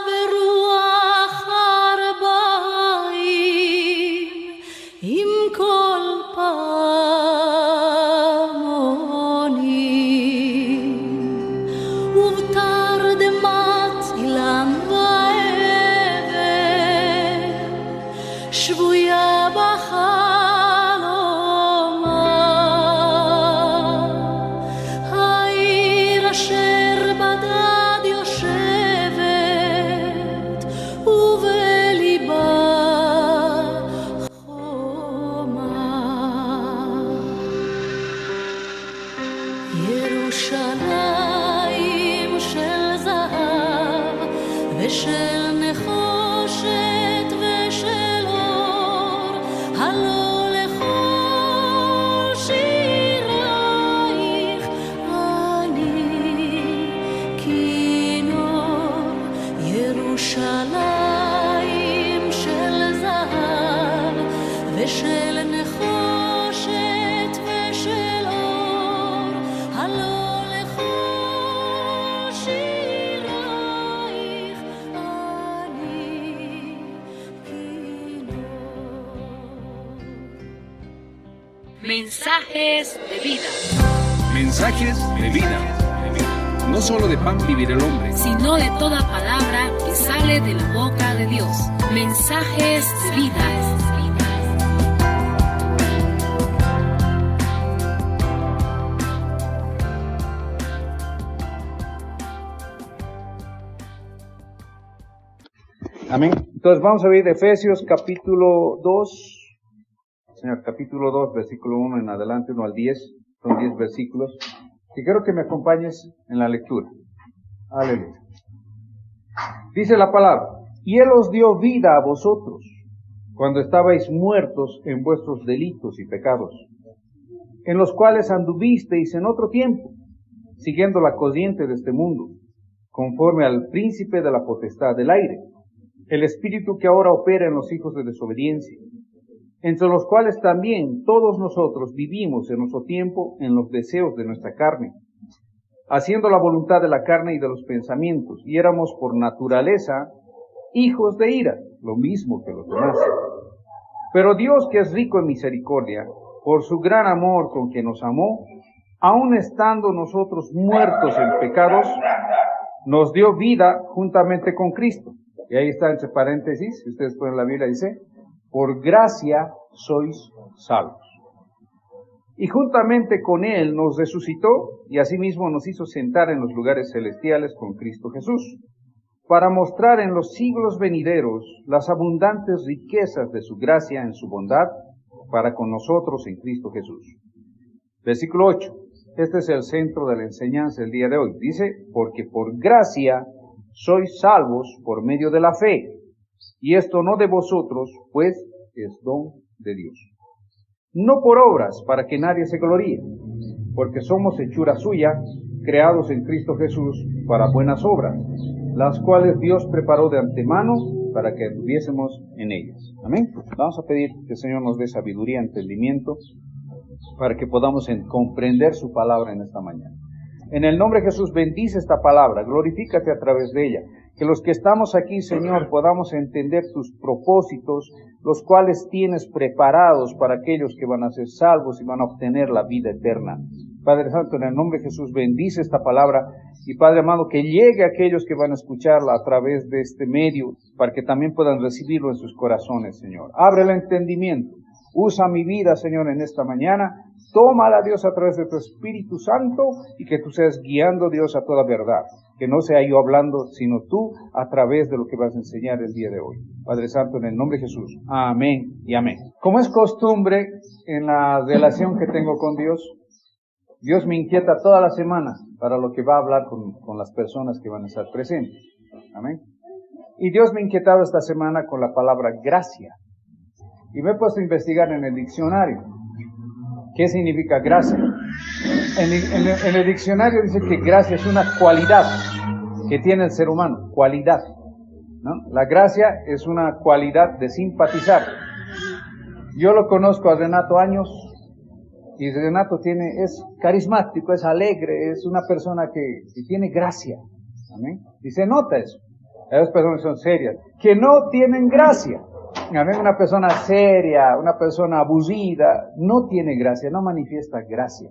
ברוח ארבעים עם כל פעמונים ובתרדמת אילן ואבן שבויה בחלומה העיר אשר בדד יושבת ובליבה ירושלים של זהב ושל נחושת ושל אור הלא לכל שירייך אני כינור ירושלים של זהב ושל נחושת ושל אור הלא לכל שירייך אני כינור. Mensajes de vida, Mensajes de vida. No solo de pan vivirá el hombre, sino de toda palabra que sale de la boca de Dios. Mensajes de vida. Amén. Entonces vamos a ver Efesios capítulo 2. Señor, capítulo 2, versículo 1 en adelante, 1 al 10. Son 10 versículos. Y quiero que me acompañes en la lectura. Aleluya. Dice la palabra: y Él os dio vida a vosotros, cuando estabais muertos en vuestros delitos y pecados, en los cuales anduvisteis en otro tiempo, siguiendo la corriente de este mundo, conforme al príncipe de la potestad del aire, el espíritu que ahora opera en los hijos de desobediencia, entre los cuales también todos nosotros vivimos en nuestro tiempo en los deseos de nuestra carne, haciendo la voluntad de la carne y de los pensamientos, y éramos por naturaleza hijos de ira, lo mismo que los demás. Pero Dios, que es rico en misericordia, por su gran amor con que nos amó, aun estando nosotros muertos en pecados, nos dio vida juntamente con Cristo. Y ahí está entre paréntesis, si ustedes ponen la Biblia, dice: por gracia sois salvos. Y juntamente con Él nos resucitó y asimismo nos hizo sentar en los lugares celestiales con Cristo Jesús, para mostrar en los siglos venideros las abundantes riquezas de su gracia en su bondad para con nosotros en Cristo Jesús. Versículo 8. Este es el centro de la enseñanza del día de hoy. Dice: porque por gracia sois salvos por medio de la fe, y esto no de vosotros, pues es don de Dios. No por obras, para que nadie se gloríe, porque somos hechura suya, creados en Cristo Jesús para buenas obras, las cuales Dios preparó de antemano para que anduviésemos en ellas. Amén. Vamos a pedir que el Señor nos dé sabiduría, entendimiento, para que podamos comprender su palabra en esta mañana. En el nombre de Jesús, bendice esta palabra, glorifícate a través de ella. Que los que estamos aquí, Señor, podamos entender tus propósitos, los cuales tienes preparados para aquellos que van a ser salvos y van a obtener la vida eterna. Padre Santo, en el nombre de Jesús, bendice esta palabra, y Padre amado, que llegue a aquellos que van a escucharla a través de este medio, para que también puedan recibirlo en sus corazones, Señor. Abre el entendimiento. Usa mi vida, Señor, en esta mañana. Tómala, Dios, a través de tu Espíritu Santo, y que tú seas guiando, Dios, a toda verdad. Que no sea yo hablando, sino tú a través de lo que vas a enseñar el día de hoy. Padre Santo, en el nombre de Jesús. Amén y amén. Como es costumbre en la relación que tengo con Dios, Dios me inquieta toda la semana para lo que va a hablar con las personas que van a estar presentes. Amén. Y Dios me ha inquietado esta semana con la palabra gracia. Y me he puesto a investigar en el diccionario qué significa gracia. En el diccionario dice que gracia es una cualidad que tiene el ser humano, cualidad, ¿no? La gracia es una cualidad de simpatizar. Yo lo conozco a Renato años, y Renato es carismático, es alegre, es una persona que tiene gracia. ¿Amén? Y se nota eso. Esas personas son serias, que no tienen gracia. Amén. Una persona seria, una persona abusida, no tiene gracia, no manifiesta gracia.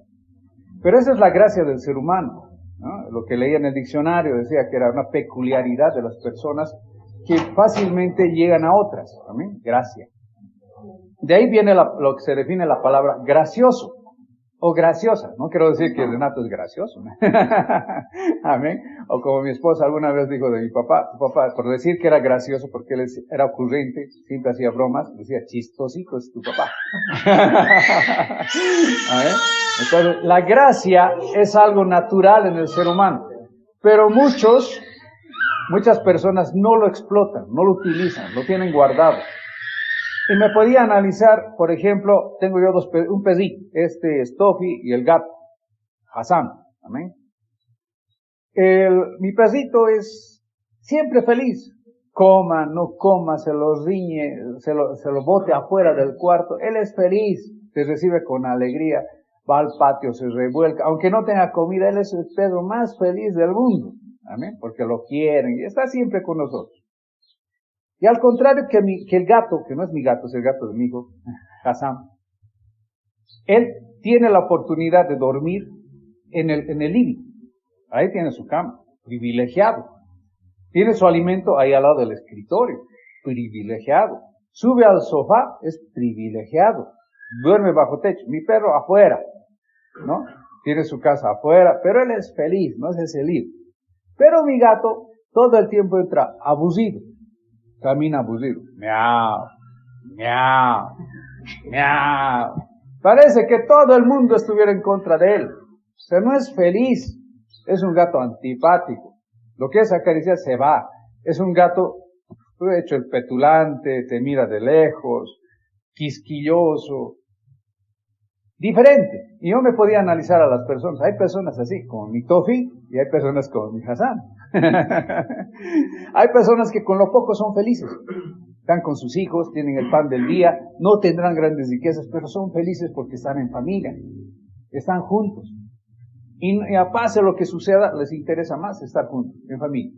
Pero esa es la gracia del ser humano, ¿no? Lo que leía en el diccionario decía que era una peculiaridad de las personas que fácilmente llegan a otras. Amén. Gracia. De ahí viene lo que se define la palabra gracioso o graciosa. No quiero decir que Renato es gracioso, ¿no? Amén. O como mi esposa alguna vez dijo de mi papá, por decir que era gracioso porque él era ocurrente, siempre hacía bromas, decía, chistosito es tu papá. Amén. Entonces, la gracia es algo natural en el ser humano, pero muchas personas no lo explotan, no lo utilizan, lo tienen guardado. Y me podía analizar, por ejemplo, tengo yo un pedito, Stoffy y el gato, Hassan, amén. Mi pedito es siempre feliz, coma, no coma, se lo riñe, se lo bote afuera del cuarto, él es feliz, te recibe con alegría, va al patio, se revuelca, aunque no tenga comida, él es el perro más feliz del mundo, amén, porque lo quieren y está siempre con nosotros. Y al contrario que el gato, que no es mi gato, es el gato de mi hijo, Hassan, él tiene la oportunidad de dormir en el living. Ahí tiene su cama, privilegiado. Tiene su alimento ahí al lado del escritorio, privilegiado. Sube al sofá, es privilegiado. Duerme bajo techo. Mi perro afuera, ¿no? Tiene su casa afuera, pero él es feliz, no es ese lío. Pero mi gato todo el tiempo entra abusivo. Camina abusivo. Miau, miau, miau. Parece que todo el mundo estuviera en contra de él. O sea, no es feliz. Es un gato antipático. Lo que es acariciar se va. Es un gato, hecho el petulante, te mira de lejos, quisquilloso. Diferente. Y yo me podía analizar a las personas. Hay personas así, como mi Tofi, y hay personas como mi Hassan. Hay personas que con lo poco son felices. Están con sus hijos, tienen el pan del día, no tendrán grandes riquezas, pero son felices porque están en familia, están juntos. Y pase lo que suceda, les interesa más estar juntos, en familia.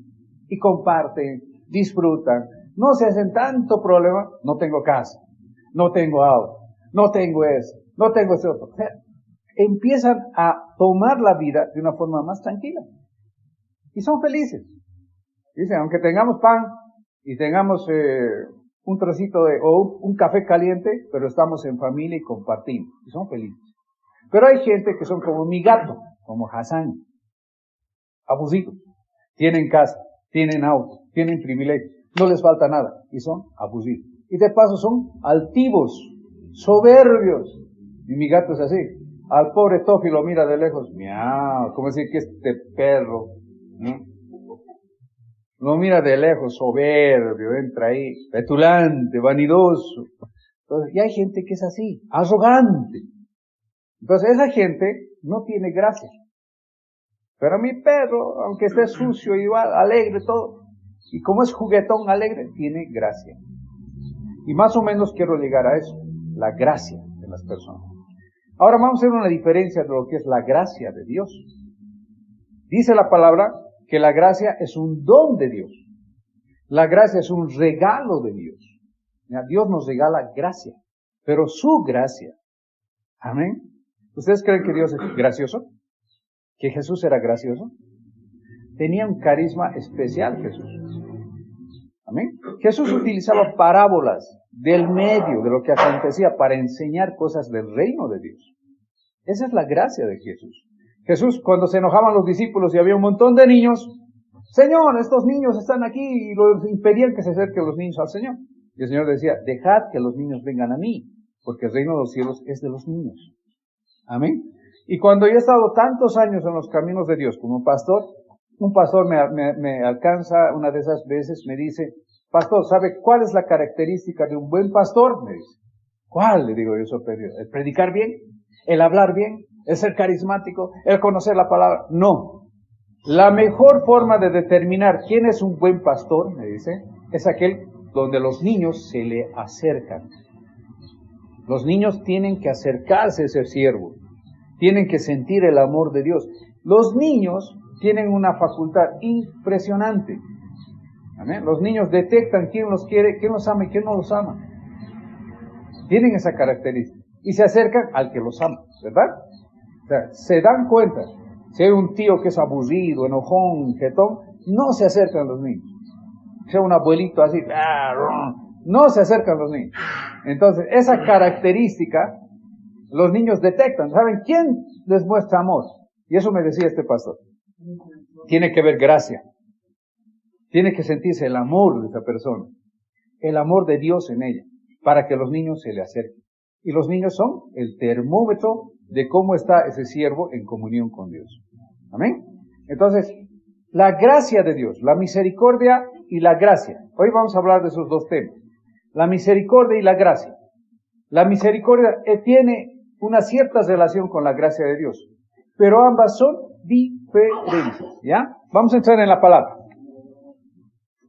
Y comparten, disfrutan, no se hacen tanto problema, no tengo casa, no tengo auto, no tengo eso, no tengo ese otro. O sea, empiezan a tomar la vida de una forma más tranquila. Y son felices. Dicen, aunque tengamos pan y tengamos un trocito o un café caliente, pero estamos en familia y compartimos. Y son felices. Pero hay gente que son como mi gato, como Hassan, abusivos. Tienen casa, tienen auto, tienen privilegios, no les falta nada y son abusivos. Y de paso son altivos, soberbios. Y mi gato es así. Al pobre Tofi lo mira de lejos, miau, como decir que este perro, ¿no? Lo mira de lejos, soberbio, entra ahí, petulante, vanidoso. Entonces, y hay gente que es así, arrogante. Entonces, esa gente no tiene gracia. Pero mi perro, aunque esté sucio, igual, alegre, todo, y como es juguetón, alegre, tiene gracia. Y más o menos quiero llegar a eso, la gracia de las personas. Ahora vamos a hacer una diferencia de lo que es la gracia de Dios. Dice la palabra que la gracia es un don de Dios. La gracia es un regalo de Dios. Dios nos regala gracia, pero su gracia. Amén. ¿Ustedes creen que Dios es gracioso? ¿Que Jesús era gracioso? Tenía un carisma especial Jesús. Amén. Jesús utilizaba parábolas del medio de lo que acontecía para enseñar cosas del reino de Dios. Esa es la gracia de Jesús. Jesús, cuando se enojaban los discípulos y había un montón de niños, Señor, estos niños están aquí, y los impedían que se acerquen los niños al Señor. Y el Señor decía, dejad que los niños vengan a mí, porque el reino de los cielos es de los niños. Amén. Y cuando yo he estado tantos años en los caminos de Dios como pastor, un pastor me alcanza una de esas veces, me dice, pastor, ¿sabe cuál es la característica de un buen pastor? Me dice. ¿Cuál? Le digo yo, superior. ¿El predicar bien? ¿El hablar bien? ¿El ser carismático? ¿El conocer la palabra? No. La mejor forma de determinar quién es un buen pastor, me dice, es aquel donde los niños se le acercan. Los niños tienen que acercarse a ese siervo. Tienen que sentir el amor de Dios. Los niños tienen una facultad impresionante. Amén. Los niños detectan quién los quiere, quién los ama y quién no los ama. Tienen esa característica. Y se acercan al que los ama, ¿verdad? O sea, se dan cuenta. Si hay un tío que es aburrido, enojón, jetón, no se acercan los niños. Si hay un abuelito así, no se acercan los niños. Entonces, esa característica, los niños detectan. ¿Saben quién les muestra amor? Y eso me decía este pastor. Tiene que ver gracia. Tiene que sentirse el amor de esa persona. El amor de Dios en ella. Para que los niños se le acerquen. Y los niños son el termómetro de cómo está ese siervo en comunión con Dios. Amén. Entonces, la gracia de Dios, la misericordia y la gracia. Hoy vamos a hablar de esos dos temas. La misericordia y la gracia. La misericordia tiene una cierta relación con la gracia de Dios, pero ambas son diferentes. ¿Ya? Vamos a entrar en la palabra.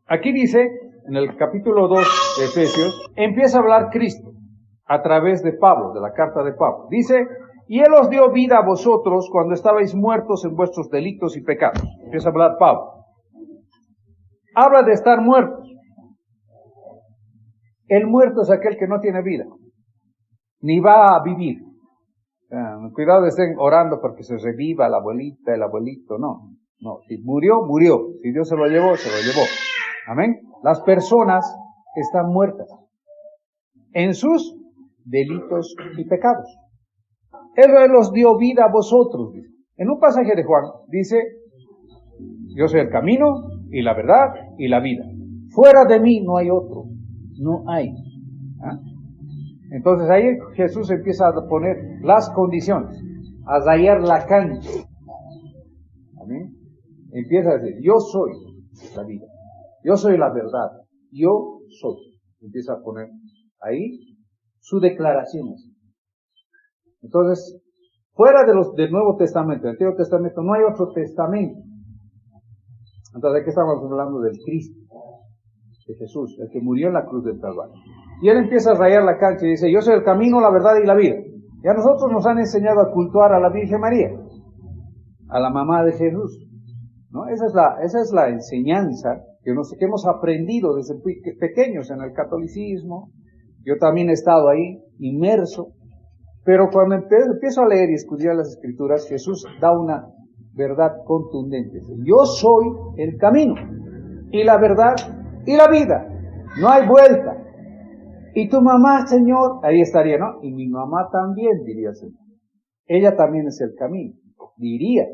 Aquí dice, en el capítulo 2 de Efesios, empieza a hablar Cristo a través de Pablo, de la carta de Pablo. Dice, y Él os dio vida a vosotros cuando estabais muertos en vuestros delitos y pecados. Empieza a hablar Pablo. Habla de estar muertos. El muerto es aquel que no tiene vida, ni va a vivir. Cuidado, estén orando porque se reviva la abuelita, el abuelito. No. Si murió, murió. Si Dios se lo llevó, se lo llevó. Amén. Las personas están muertas en sus delitos y pecados. Él los dio vida a vosotros. Dice. En un pasaje de Juan dice, yo soy el camino y la verdad y la vida. Fuera de mí no hay otro. No hay. ¿Ah? Entonces ahí Jesús empieza a poner las condiciones, a rayar la cancha. Amén. Empieza a decir, yo soy la vida. Yo soy la verdad. Yo soy. Empieza a poner ahí su declaración. Entonces, fuera del Nuevo Testamento, del Antiguo Testamento, no hay otro testamento. Entonces, aquí estamos hablando del Cristo, de Jesús, el que murió en la cruz del Calvario. Y él empieza a rayar la cancha y dice, yo soy el camino, la verdad y la vida. Y a nosotros nos han enseñado a cultuar a la Virgen María, a la mamá de Jesús. ¿No? Esa es la enseñanza que hemos aprendido desde pequeños en el catolicismo. Yo también he estado ahí, inmerso. Pero cuando empiezo a leer y estudiar las Escrituras, Jesús da una verdad contundente. Yo soy el camino, y la verdad, y la vida. No hay vuelta. Y tu mamá, Señor, ahí estaría, ¿no? Y mi mamá también, diría el Señor. Ella también es el camino. Diría,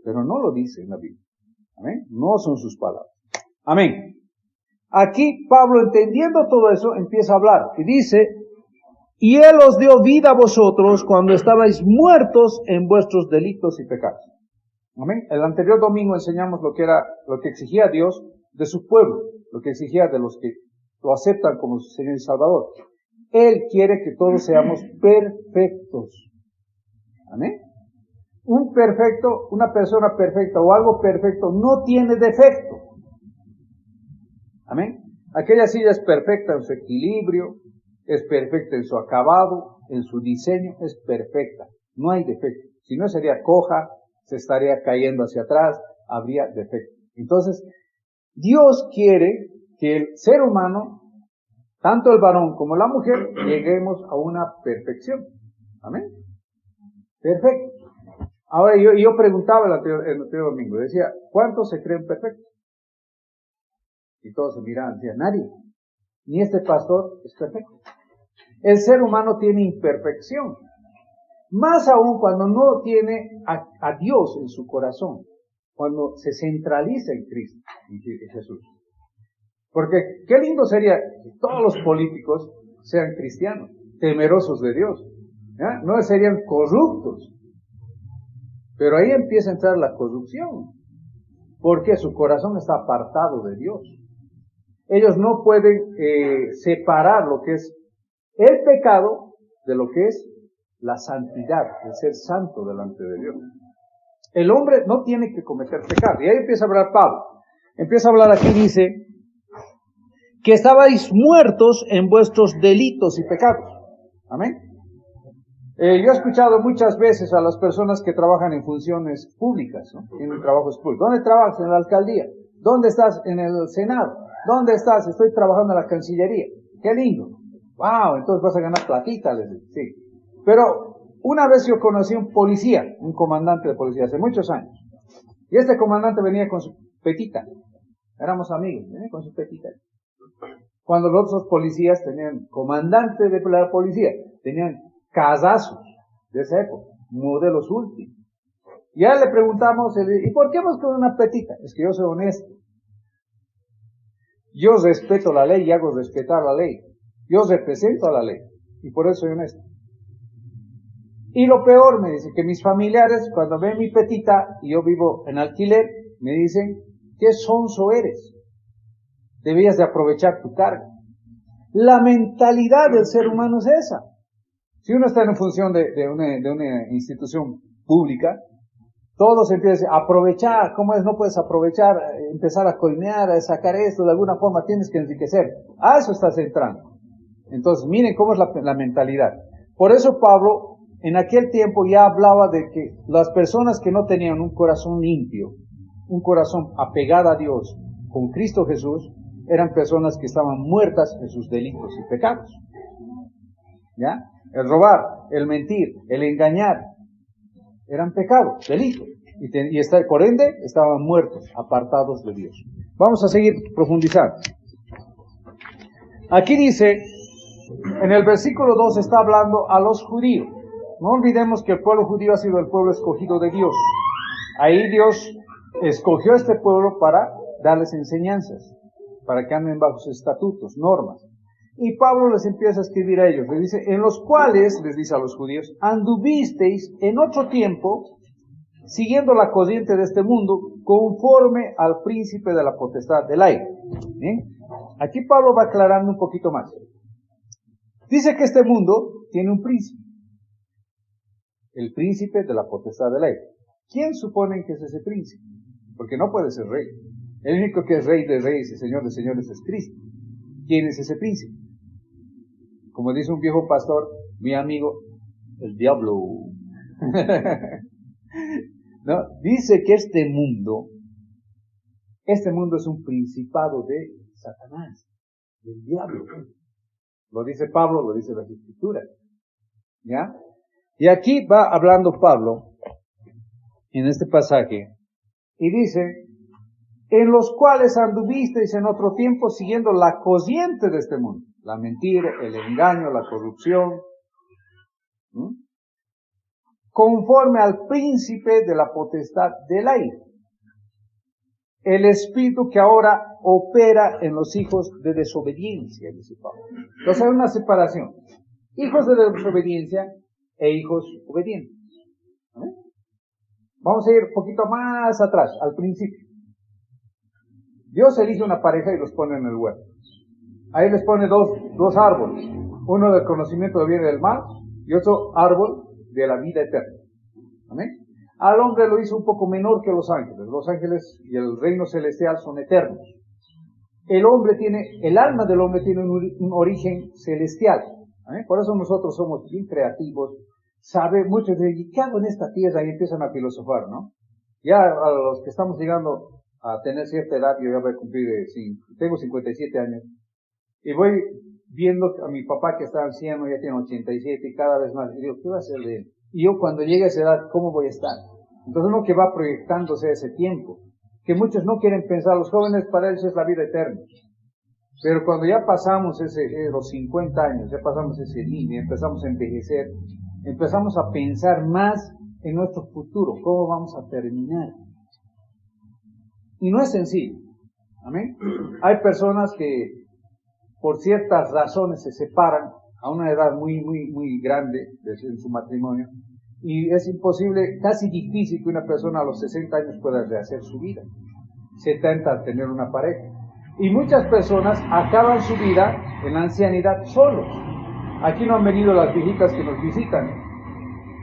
pero no lo dice en la Biblia. Amén. No son sus palabras. Amén. Aquí Pablo, entendiendo todo eso, empieza a hablar. Y dice, y Él os dio vida a vosotros cuando estabais muertos en vuestros delitos y pecados. Amén. El anterior domingo enseñamos lo que exigía Dios de su pueblo, lo que exigía de los que lo aceptan como su Señor y Salvador. Él quiere que todos seamos perfectos. Amén. Un perfecto, una persona perfecta o algo perfecto no tiene defecto. Amén. Aquella silla es perfecta en su equilibrio, es perfecta en su acabado, en su diseño, es perfecta. No hay defecto. Si no sería coja, se estaría cayendo hacia atrás, habría defecto. Entonces, Dios quiere que el ser humano, tanto el varón como la mujer, lleguemos a una perfección. Amén. Perfecto. Ahora yo preguntaba el anterior domingo, decía, ¿cuántos se creen perfectos? Y todos se miraban, decían, nadie. Ni este pastor es perfecto. El ser humano tiene imperfección. Más aún cuando no tiene a Dios en su corazón. Cuando se centraliza en Cristo, en Jesús. Porque qué lindo sería que todos los políticos sean cristianos, temerosos de Dios. ¿Ya? No serían corruptos. Pero ahí empieza a entrar la corrupción. Porque su corazón está apartado de Dios. Ellos no pueden separar lo que es el pecado de lo que es la santidad, el ser santo delante de Dios. El hombre no tiene que cometer pecado. Y ahí empieza a hablar Pablo. Empieza a hablar aquí, dice, que estabais muertos en vuestros delitos y pecados. Amén. Yo he escuchado muchas veces a las personas que trabajan en funciones públicas, ¿no? En trabajos públicos. ¿Dónde trabajas? En la alcaldía. ¿Dónde estás? En el Senado. ¿Dónde estás? Estoy trabajando en la Cancillería. ¡Qué lindo! ¡Wow! Entonces vas a ganar platita, les digo. Sí. Pero una vez yo conocí un policía, un comandante de policía, hace muchos años. Y este comandante venía con su petita. Éramos amigos, venía con su petita. Cuando los otros policías tenían, comandante de la policía, tenían casazos de esa época, modelos últimos. Y a él le preguntamos, ¿y por qué vas con una petita? Es que yo soy honesto. Yo respeto la ley y hago respetar la ley. Yo represento a la ley. Y por eso soy honesto. Y lo peor, me dice, que mis familiares, cuando ven mi petita, y yo vivo en alquiler, me dicen, ¿qué sonso eres? Debías de aprovechar tu cargo. La mentalidad del ser humano es esa. Si uno está en función de una institución pública, todos empiezan a aprovechar. ¿Cómo es? No puedes aprovechar, empezar a coimear, a sacar esto, de alguna forma tienes que enriquecer. A eso estás entrando. Entonces, miren cómo es la mentalidad. Por eso Pablo, en aquel tiempo ya hablaba de que las personas que no tenían un corazón limpio, un corazón apegado a Dios, con Cristo Jesús, eran personas que estaban muertas en sus delitos y pecados. ¿Ya? El robar, el mentir, el engañar, eran pecados, delitos. Y por ende, estaban muertos, apartados de Dios. Vamos a seguir profundizando. Aquí dice, en el versículo 2 está hablando a los judíos. No olvidemos que el pueblo judío ha sido el pueblo escogido de Dios. Ahí Dios escogió a este pueblo para darles enseñanzas, para que anden bajo sus estatutos, normas. Y Pablo les empieza a escribir a ellos, les dice, en los cuales, les dice a los judíos, anduvisteis en otro tiempo, siguiendo la corriente de este mundo, conforme al príncipe de la potestad del aire. ¿Bien? Aquí Pablo va aclarando un poquito más. Dice que este mundo tiene un príncipe. El príncipe de la potestad del aire. ¿Quién suponen que es ese príncipe? Porque no puede ser rey. El único que es rey de reyes y señor de señores es Cristo. ¿Quién es ese príncipe? Como dice un viejo pastor, mi amigo, el diablo. ¿No? Dice que este mundo es un principado de Satanás, del diablo. Lo dice Pablo, lo dice las Escrituras. ¿Ya? Y aquí va hablando Pablo, en este pasaje, y dice, en los cuales anduvisteis en otro tiempo siguiendo la corriente de este mundo. La mentira, el engaño, la corrupción. Conforme al príncipe de la potestad del aire. El espíritu que ahora opera en los hijos de desobediencia, dice Pablo. Entonces hay una separación. Hijos de desobediencia e hijos obedientes. Vamos a ir un poquito más atrás, al principio. Dios elige una pareja y los pone en el huerto. Ahí les pone dos árboles. Uno del conocimiento del bien y del mal y otro árbol de la vida eterna. ¿Amén? Al hombre lo hizo un poco menor que los ángeles. Los ángeles y el reino celestial son eternos. El alma del hombre tiene un origen celestial. ¿Amén? Por eso nosotros somos bien creativos. Muchos dicen, ¿qué hago en esta tierra? Y empiezan a filosofar, ¿no? Ya a los que estamos llegando a tener cierta edad, yo ya voy a cumplir, tengo 57 años, y voy viendo a mi papá que está anciano, ya tiene 87, y cada vez más, y digo, ¿qué va a hacer de él? Y yo cuando llegue a esa edad, ¿cómo voy a estar? Entonces uno que va proyectándose a ese tiempo, que muchos no quieren pensar, los jóvenes para ellos es la vida eterna. Pero cuando ya pasamos los 50 años, ya pasamos ese límite, empezamos a envejecer, empezamos a pensar más en nuestro futuro, cómo vamos a terminar. Y no es sencillo. ¿Amén? Hay personas que por ciertas razones se separan a una edad muy grande en su matrimonio, y es imposible, casi difícil que una persona a los 60 años pueda rehacer su vida. 70 a tener una pareja. Y muchas personas acaban su vida en la ancianidad solos. Aquí no han venido las viejitas que nos visitan.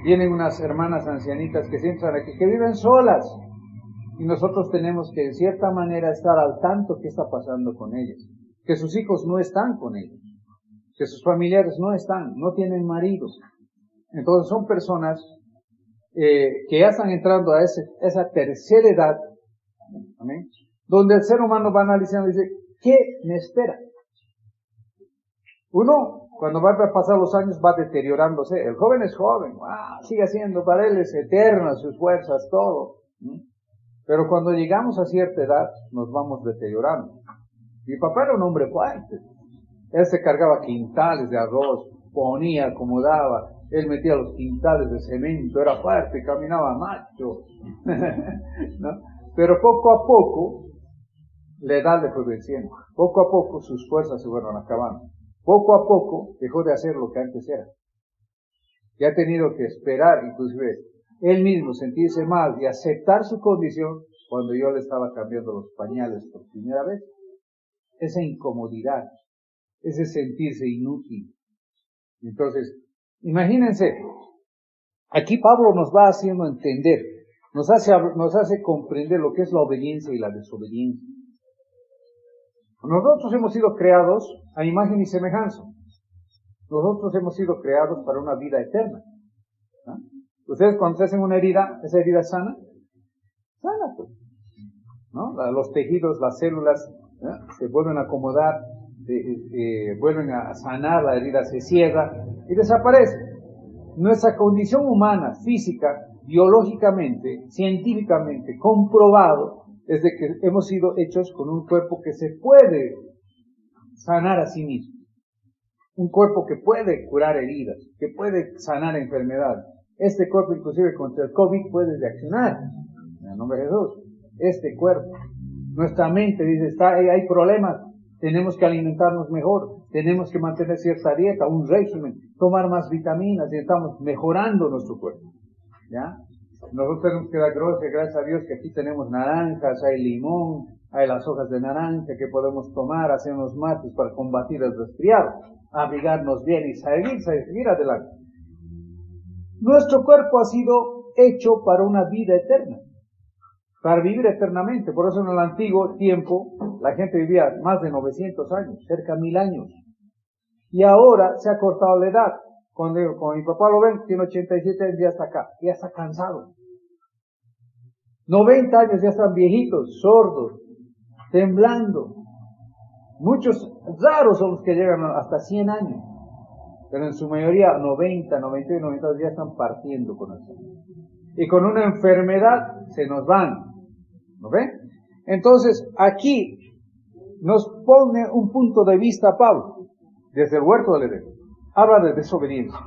Vienen unas hermanas ancianitas que se entran aquí, que viven solas. Y nosotros tenemos que, en cierta manera, estar al tanto qué está pasando con ellas. Que sus hijos no están con ellos. Que sus familiares no están, no tienen maridos. Entonces son personas que ya están entrando a esa tercera edad, ¿amén? Donde el ser humano va analizando y dice, ¿Qué me espera? Uno, cuando va a pasar los años, va deteriorándose. El joven es joven, sigue haciendo, para él es eterna sus fuerzas, todo. Pero cuando llegamos a cierta edad, nos vamos deteriorando. Mi papá era un hombre fuerte. Él se cargaba quintales de arroz, ponía, acomodaba, él metía los quintales de cemento, era fuerte, caminaba macho. ¿No? Pero poco a poco, la edad le fue venciendo. Poco a poco sus fuerzas se fueron acabando. Poco a poco dejó de hacer lo que antes era. Y ha tenido que esperar, inclusive, él mismo sentirse mal y aceptar su condición cuando yo le estaba cambiando los pañales por primera vez. Esa incomodidad, ese sentirse inútil. Entonces, imagínense, aquí Pablo nos va haciendo entender, nos hace comprender lo que es la obediencia y la desobediencia. Nosotros hemos sido creados a imagen y semejanza. Nosotros hemos sido creados para una vida eterna. ¿No? Ustedes cuando se hacen una herida, ¿esa herida sana? Sana, pues. ¿No? Los tejidos, las células, ¿no? Se vuelven a acomodar, vuelven a sanar, la herida se cierra y desaparece. Nuestra condición humana, física, biológicamente, científicamente comprobado, es de que hemos sido hechos con un cuerpo que se puede sanar a sí mismo. Un cuerpo que puede curar heridas, que puede sanar enfermedades. Este cuerpo, inclusive contra el COVID, puede reaccionar. En el nombre de Jesús. Este cuerpo. Nuestra mente dice, hay problemas, tenemos que alimentarnos mejor, tenemos que mantener cierta dieta, un régimen, tomar más vitaminas, y estamos mejorando nuestro cuerpo. ¿Ya? Nosotros tenemos que dar gracias a Dios que aquí tenemos naranjas, hay limón, hay las hojas de naranja que podemos tomar, hacer unos mates para combatir el resfriado, abrigarnos bien y seguir adelante. Nuestro cuerpo ha sido hecho para una vida eterna, para vivir eternamente. Por eso en el antiguo tiempo la gente vivía más de 900 años, cerca de 1000 años. Y ahora se ha cortado la edad. Cuando mi papá lo ven, tiene 87 años, ya está acá, ya está cansado. 90 años ya están viejitos, sordos, temblando. Muchos raros son los que llegan hasta 100 años. Pero en su mayoría 90, 91, 92 ya están partiendo con eso. Y con una enfermedad se nos van. ¿No ven? Entonces aquí nos pone un punto de vista Pablo, desde el huerto del Edén. Habla de desobediencia.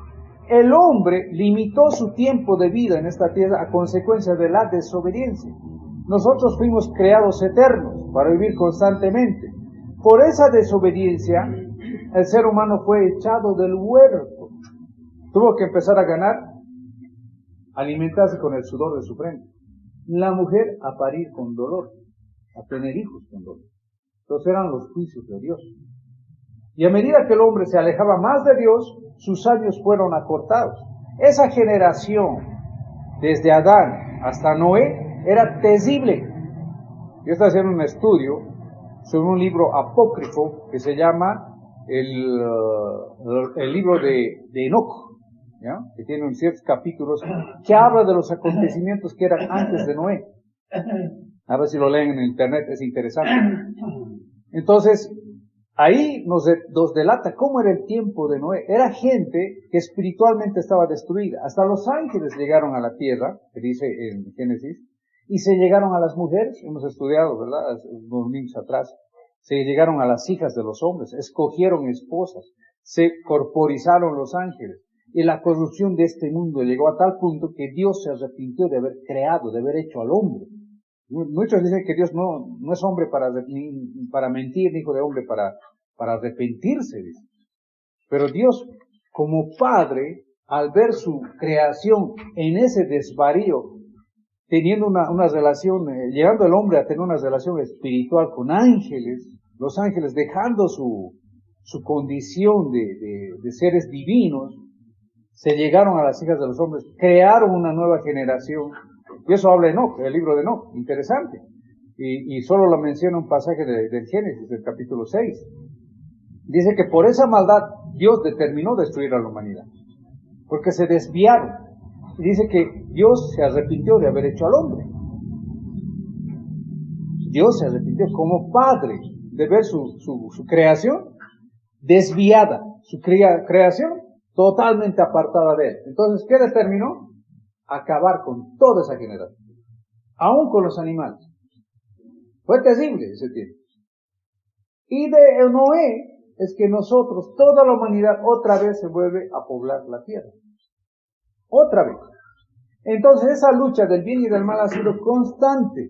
El hombre limitó su tiempo de vida en esta tierra a consecuencia de la desobediencia. Nosotros fuimos creados eternos para vivir constantemente. Por esa desobediencia, el ser humano fue echado del huerto. Tuvo que empezar a ganar, alimentarse con el sudor de su frente. La mujer a parir con dolor, a tener hijos con dolor. Entonces eran los juicios de Dios. Y a medida que el hombre se alejaba más de Dios, sus años fueron acortados. Esa generación, desde Adán hasta Noé, era terrible. Yo estoy haciendo un estudio sobre un libro apócrifo que se llama el libro de Enoc, ¿ya? Que tiene ciertos capítulos que habla de los acontecimientos que eran antes de Noé. A ver si lo leen en internet, es interesante. Entonces, ahí nos delata cómo era el tiempo de Noé. Era gente que espiritualmente estaba destruida. Hasta los ángeles llegaron a la tierra, que dice en Génesis, y se llegaron a las mujeres. Hemos estudiado, ¿verdad?, unos domingos atrás. Se llegaron a las hijas de los hombres, escogieron esposas, se corporizaron los ángeles. Y la corrupción de este mundo llegó a tal punto que Dios se arrepintió de haber creado, de haber hecho al hombre. Muchos dicen que Dios no es hombre para mentir, ni hijo de hombre para arrepentirse, dice. Pero Dios, como Padre, al ver su creación en ese desvarío, teniendo una relación, llegando el hombre a tener una relación espiritual con ángeles, los ángeles dejando su condición de seres divinos, se llegaron a las hijas de los hombres, crearon una nueva generación. Y eso habla Enoc, el libro de Enoc, interesante. Y solo lo menciona un pasaje del Génesis, del capítulo 6. Dice que por esa maldad Dios determinó destruir a la humanidad, porque se desviaron. Y dice que Dios se arrepintió de haber hecho al hombre. Dios se arrepintió como Padre. de ver su creación desviada, su creación totalmente apartada de él. Entonces, ¿qué determinó? Acabar con toda esa generación, aún con los animales. Fue terrible ese tiempo. Y de Noé es que nosotros, toda la humanidad, otra vez se vuelve a poblar la tierra. Otra vez. Entonces esa lucha del bien y del mal ha sido constante.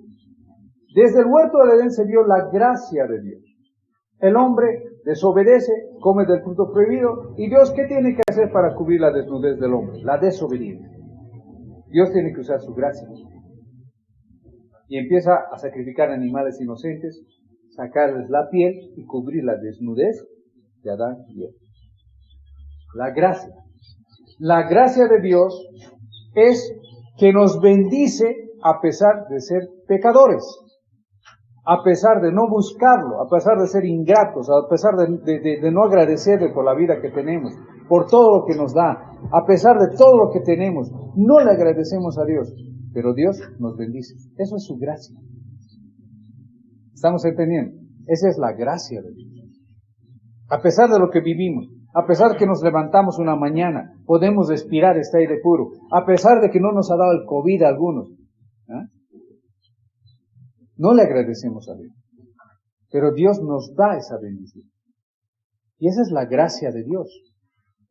Desde el huerto del Edén se vio la gracia de Dios. El hombre desobedece, come del fruto prohibido, y Dios, ¿qué tiene que hacer para cubrir la desnudez del hombre? La desobediencia. Dios tiene que usar su gracia. Y empieza a sacrificar animales inocentes, sacarles la piel y cubrir la desnudez de Adán y Eva. La gracia. La gracia de Dios es que nos bendice a pesar de ser pecadores, a pesar de no buscarlo, a pesar de ser ingratos, a pesar de no agradecerle por la vida que tenemos, por todo lo que nos da, a pesar de todo lo que tenemos, no le agradecemos a Dios, pero Dios nos bendice. Eso es su gracia. ¿Estamos entendiendo? Esa es la gracia de Dios. A pesar de lo que vivimos, a pesar de que nos levantamos una mañana, podemos respirar este aire puro, a pesar de que no nos ha dado el COVID a algunos, no le agradecemos a Dios. Pero Dios nos da esa bendición. Y esa es la gracia de Dios.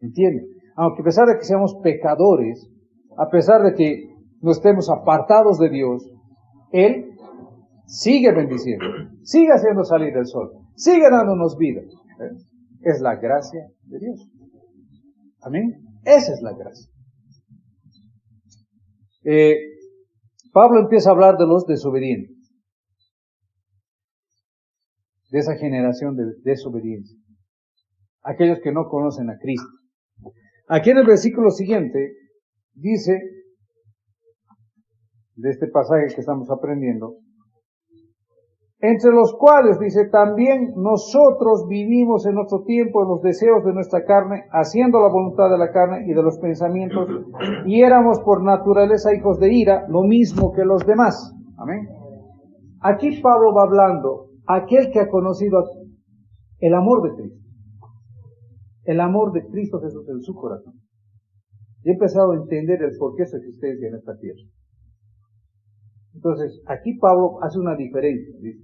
¿Entienden? Aunque a pesar de que seamos pecadores, a pesar de que no estemos apartados de Dios, Él sigue bendiciendo, sigue haciendo salir el sol, sigue dándonos vida. Es la gracia de Dios. Amén. Esa es la gracia. Pablo empieza a hablar de los desobedientes, de esa generación de desobediencia, aquellos que no conocen a Cristo. Aquí en el versículo siguiente dice, de este pasaje que estamos aprendiendo, entre los cuales, dice, también nosotros vivimos en otro tiempo en los deseos de nuestra carne, haciendo la voluntad de la carne y de los pensamientos, y éramos por naturaleza hijos de ira, lo mismo que los demás. Amén. Aquí Pablo va hablando, aquel que ha conocido el amor de Cristo, el amor de Cristo Jesús en su corazón, y ha empezado a entender el porqué de su existencia en esta tierra. Entonces, aquí Pablo hace una diferencia, dice,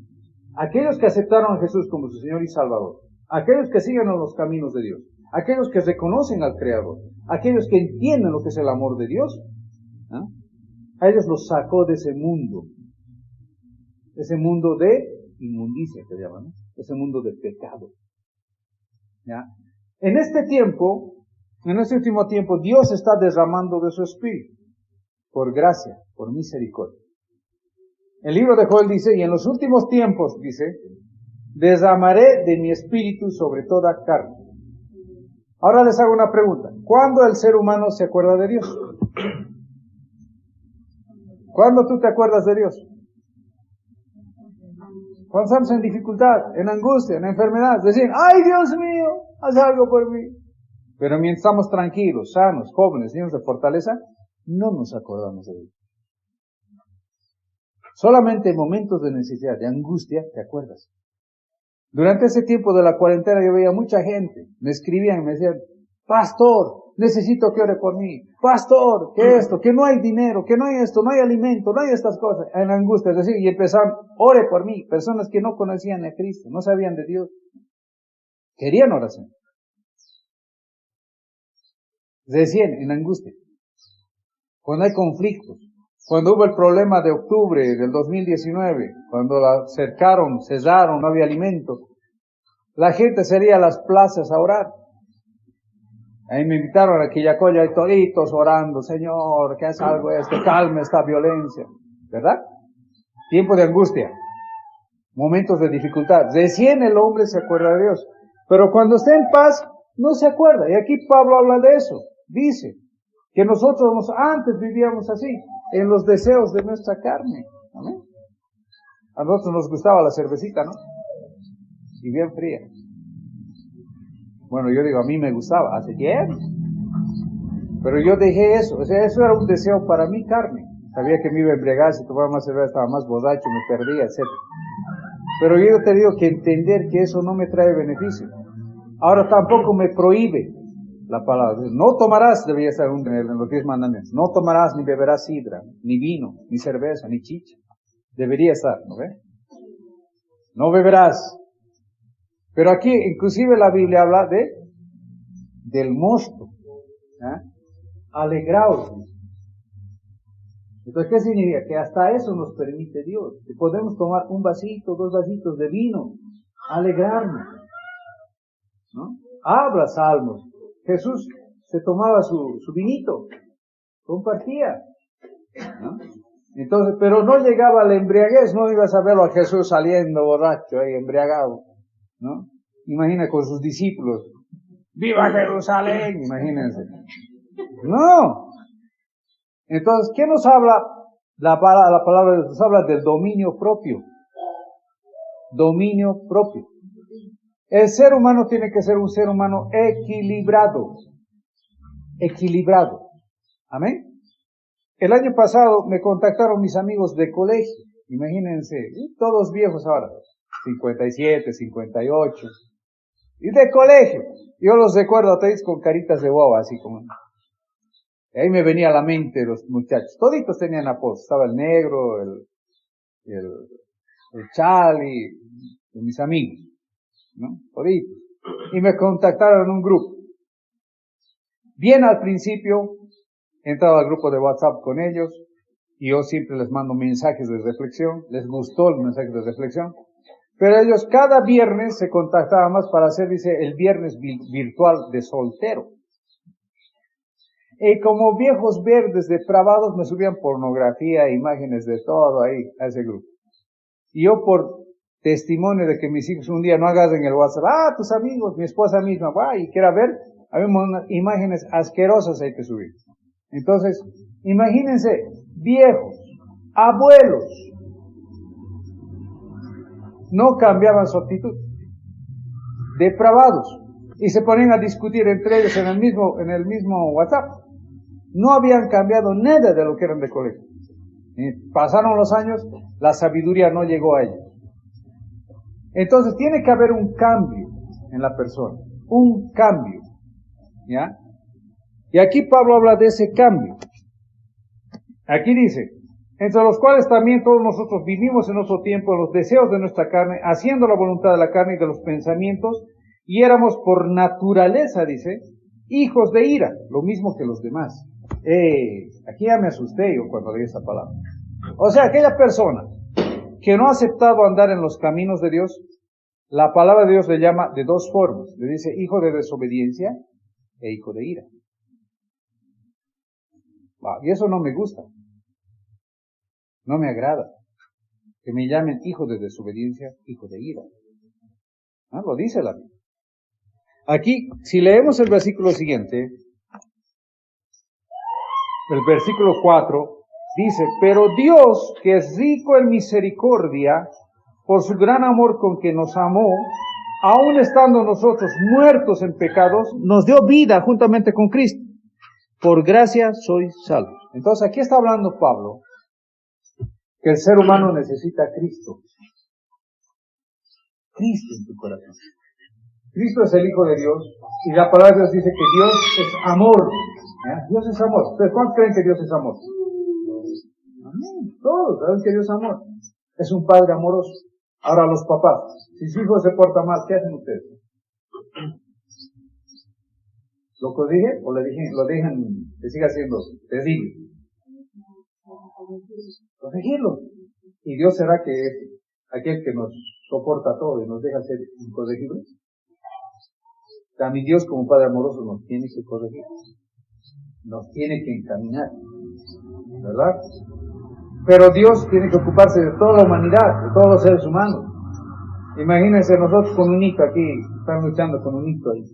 aquellos que aceptaron a Jesús como su Señor y Salvador, aquellos que siguen en los caminos de Dios, aquellos que reconocen al Creador, aquellos que entienden lo que es el amor de Dios, a ellos los sacó de ese mundo de inmundicia que llaman, ¿no? Ese mundo de pecado. ¿Ya? En este tiempo, en este último tiempo, Dios está derramando de su Espíritu, por gracia, por misericordia. El libro de Joel dice, y en los últimos tiempos, dice, derramaré de mi espíritu sobre toda carne. Ahora les hago una pregunta. ¿Cuándo el ser humano se acuerda de Dios? ¿Cuándo tú te acuerdas de Dios? Cuando estamos en dificultad, en angustia, en enfermedad, decir, ¡ay, Dios mío! Haz algo por mí. Pero mientras estamos tranquilos, sanos, jóvenes, llenos de fortaleza, no nos acordamos de Dios. Solamente en momentos de necesidad, de angustia, te acuerdas. Durante ese tiempo de la cuarentena yo veía mucha gente, me escribían y me decían, pastor, necesito que ore por mí. Pastor, que esto, que no hay dinero, que no hay esto, no hay alimento, no hay estas cosas. En angustia, es decir, y empezaron, ore por mí. Personas que no conocían a Cristo, no sabían de Dios. Querían oración. Decían, en angustia. Cuando hay conflictos. Cuando hubo el problema de octubre del 2019, cuando la cercaron, cesaron, no había alimento, la gente salía a las plazas a orar. Ahí me invitaron a Quillacoya y toditos orando, Señor, que haz algo esto, calme esta violencia, ¿verdad? Tiempo de angustia, momentos de dificultad. Recién el hombre se acuerda de Dios, pero cuando está en paz, no se acuerda. Y aquí Pablo habla de eso, dice que nosotros antes vivíamos así, en los deseos de nuestra carne. ¿Amén? A nosotros nos gustaba la cervecita, ¿no? Y bien fría. Bueno, yo digo, a mí me gustaba hace tiempo. Pero yo dejé eso. O sea, eso era un deseo para mi carne. Sabía que me iba a embriagar, si tomaba más cerveza estaba más borracho, me perdía, etc. Pero yo he tenido que entender que eso no me trae beneficio. Ahora tampoco me prohíbe la palabra. No tomarás, debería estar en los 10 mandamientos. No tomarás ni beberás sidra, ni vino, ni cerveza, ni chicha. Debería estar, ¿no ve? No beberás. Pero aquí, inclusive la Biblia habla del mosto. Alegraos. Entonces, ¿qué significa? Que hasta eso nos permite Dios. Que podemos tomar un vasito, 2 vasitos de vino, alegrarnos, ¿no? Habla Salmos. Jesús se tomaba su vinito, compartía, ¿no? Entonces, pero no llegaba a la embriaguez, no ibas a verlo a Jesús saliendo borracho, ahí embriagado, ¿no? Imagina con sus discípulos, ¡viva Jerusalén! Imagínense. No. Entonces, ¿qué nos habla? La palabra de Dios nos habla del dominio propio. Dominio propio. El ser humano tiene que ser un ser humano equilibrado. Equilibrado. Amén. El año pasado me contactaron mis amigos de colegio. Imagínense, todos viejos ahora. 57, 58. Y de colegio. Yo los recuerdo a todos con caritas de boba, así como. Y ahí me venía a la mente los muchachos. Toditos tenían apodos. Estaba el negro, el Charlie, y mis amigos, ¿no? Toditos. Y me contactaron en un grupo. Bien al principio, he entrado al grupo de WhatsApp con ellos, y yo siempre les mando mensajes de reflexión. Les gustó el mensaje de reflexión. Pero ellos cada viernes se contactaban más para hacer, dice, el viernes virtual de soltero. Y como viejos verdes depravados me subían pornografía, imágenes de todo ahí, a ese grupo. Y yo por testimonio de que mis hijos un día no agarren el WhatsApp, tus amigos, mi esposa misma, y quiera ver, había unas imágenes asquerosas ahí que subir. Entonces, imagínense, viejos, abuelos, no cambiaban su actitud, depravados, y se ponían a discutir entre ellos en el mismo WhatsApp. No habían cambiado nada de lo que eran de colegio. Y pasaron los años, la sabiduría no llegó a ellos. Entonces tiene que haber un cambio en la persona, un cambio, ¿ya? Y aquí Pablo habla de ese cambio. Aquí dice, entre los cuales también todos nosotros vivimos en nuestro tiempo en los deseos de nuestra carne, haciendo la voluntad de la carne y de los pensamientos, y éramos por naturaleza, dice, hijos de ira, lo mismo que los demás. Aquí ya me asusté yo cuando leí esa palabra. O sea, aquella persona que no ha aceptado andar en los caminos de Dios, la palabra de Dios le llama de 2 formas. Le dice hijo de desobediencia e hijo de ira. Y eso no me gusta. No me agrada. Que me llamen hijo de desobediencia, hijo de ira. Lo dice la Biblia. Aquí, si leemos el versículo siguiente, el versículo 4, dice, pero Dios, que es rico en misericordia, por su gran amor con que nos amó, aun estando nosotros muertos en pecados, nos dio vida juntamente con Cristo. Por gracia sois salvos. Entonces aquí está hablando Pablo, que el ser humano necesita a Cristo. Cristo en tu corazón. Cristo es el Hijo de Dios, y la palabra de Dios dice que Dios es amor. Dios es amor. Entonces, ¿cuántos creen que Dios es amor? Amén. Todos saben que Dios es amor. Es un Padre amoroso. Ahora los papás, si su hijo se porta mal, ¿qué hacen ustedes? ¿Lo corrigen o lo dejan que siga siendo terrible? Corregirlo. Y Dios será que es aquel que nos soporta todo y nos deja ser incorregibles. También Dios como Padre amoroso nos tiene que corregir, nos tiene que encaminar, ¿verdad? Pero Dios tiene que ocuparse de toda la humanidad, de todos los seres humanos. Imagínense nosotros con un hijo aquí, están luchando con un hijo ahí.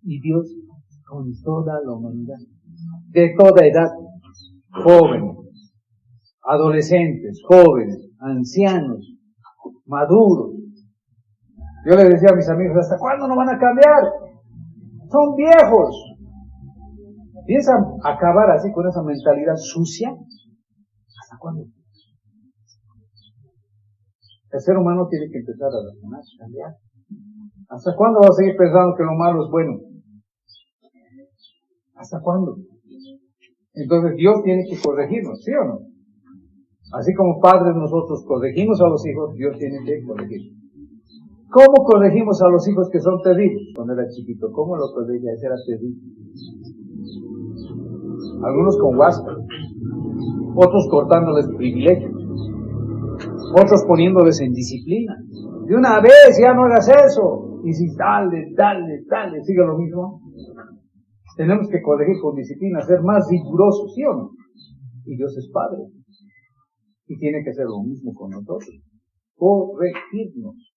Y Dios con toda la humanidad, de toda edad, jóvenes, adolescentes, jóvenes, ancianos, maduros. Yo les decía a mis amigos, ¿hasta cuándo no van a cambiar? Son viejos. ¿Piensan acabar así con esa mentalidad sucia? ¿Hasta cuándo? El ser humano tiene que empezar a razonarse, cambiar. ¿Hasta cuándo va a seguir pensando que lo malo es bueno? ¿Hasta cuándo? Entonces Dios tiene que corregirnos, ¿sí o no? Así como padres nosotros corregimos a los hijos, Dios tiene que corregir. ¿Cómo corregimos a los hijos que son terribles? Cuando era chiquito, ¿cómo lo corregía? Ese era terrible. Algunos con WhatsApp, otros cortándoles privilegios, otros poniéndoles en disciplina. De una vez, ya no hagas eso. Y si dale, sigue lo mismo. Tenemos que corregir con disciplina, ser más rigurosos, ¿sí o no? Y Dios es Padre. Y tiene que hacer lo mismo con nosotros. Corregirnos.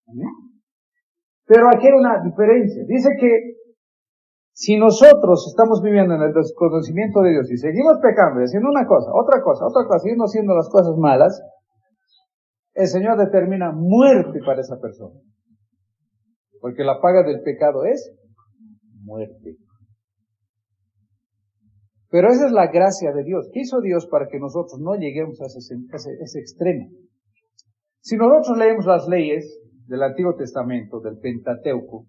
¿Amén? Pero aquí hay una diferencia. Dice que si nosotros estamos viviendo en el desconocimiento de Dios y seguimos pecando y haciendo una cosa, otra cosa, siguiendo haciendo las cosas malas, el Señor determina muerte para esa persona. Porque la paga del pecado es muerte. Pero esa es la gracia de Dios. ¿Qué hizo Dios para que nosotros no lleguemos a ese extremo? Si nosotros leemos las leyes del Antiguo Testamento, del Pentateuco,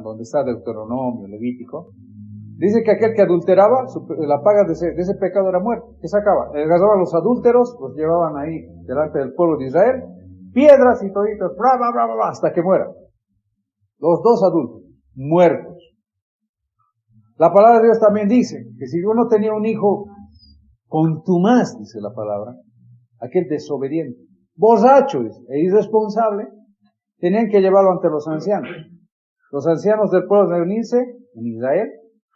donde está Deuteronomio, Levítico, dice que aquel que adulteraba, la paga de ese pecado era muerte. ¿Qué sacaba? Agarraban a los adúlteros, los llevaban ahí delante del pueblo de Israel, piedras y toditos, hasta que mueran. Los dos adultos, muertos. La palabra de Dios también dice que si uno tenía un hijo contumaz, dice la palabra, aquel desobediente, borracho e irresponsable, tenían que llevarlo ante los ancianos. Los ancianos del pueblo reunirse en Israel,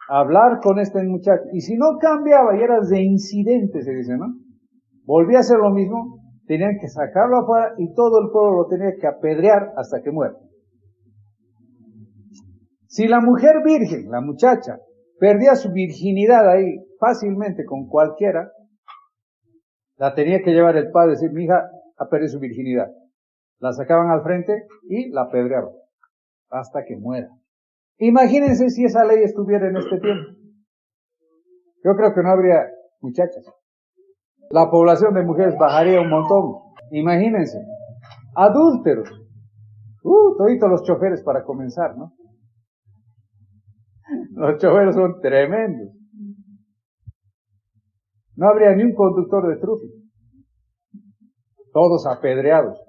a hablar con este muchacho. Y si no cambiaba y era reincidente, se dice, ¿no? Volvía a hacer lo mismo, tenían que sacarlo afuera y todo el pueblo lo tenía que apedrear hasta que muera. Si la mujer virgen, la muchacha, perdía su virginidad ahí fácilmente con cualquiera, la tenía que llevar el padre y decir, mi hija ha perdido su virginidad. La sacaban al frente y la apedreaban hasta que muera. Imagínense si esa ley estuviera en este tiempo. Yo creo que no habría muchachas. La población de mujeres bajaría un montón. Imagínense. Adúlteros. Toditos los choferes para comenzar, ¿no? Los choferes son tremendos. No habría ni un conductor de tráfico. Todos apedreados.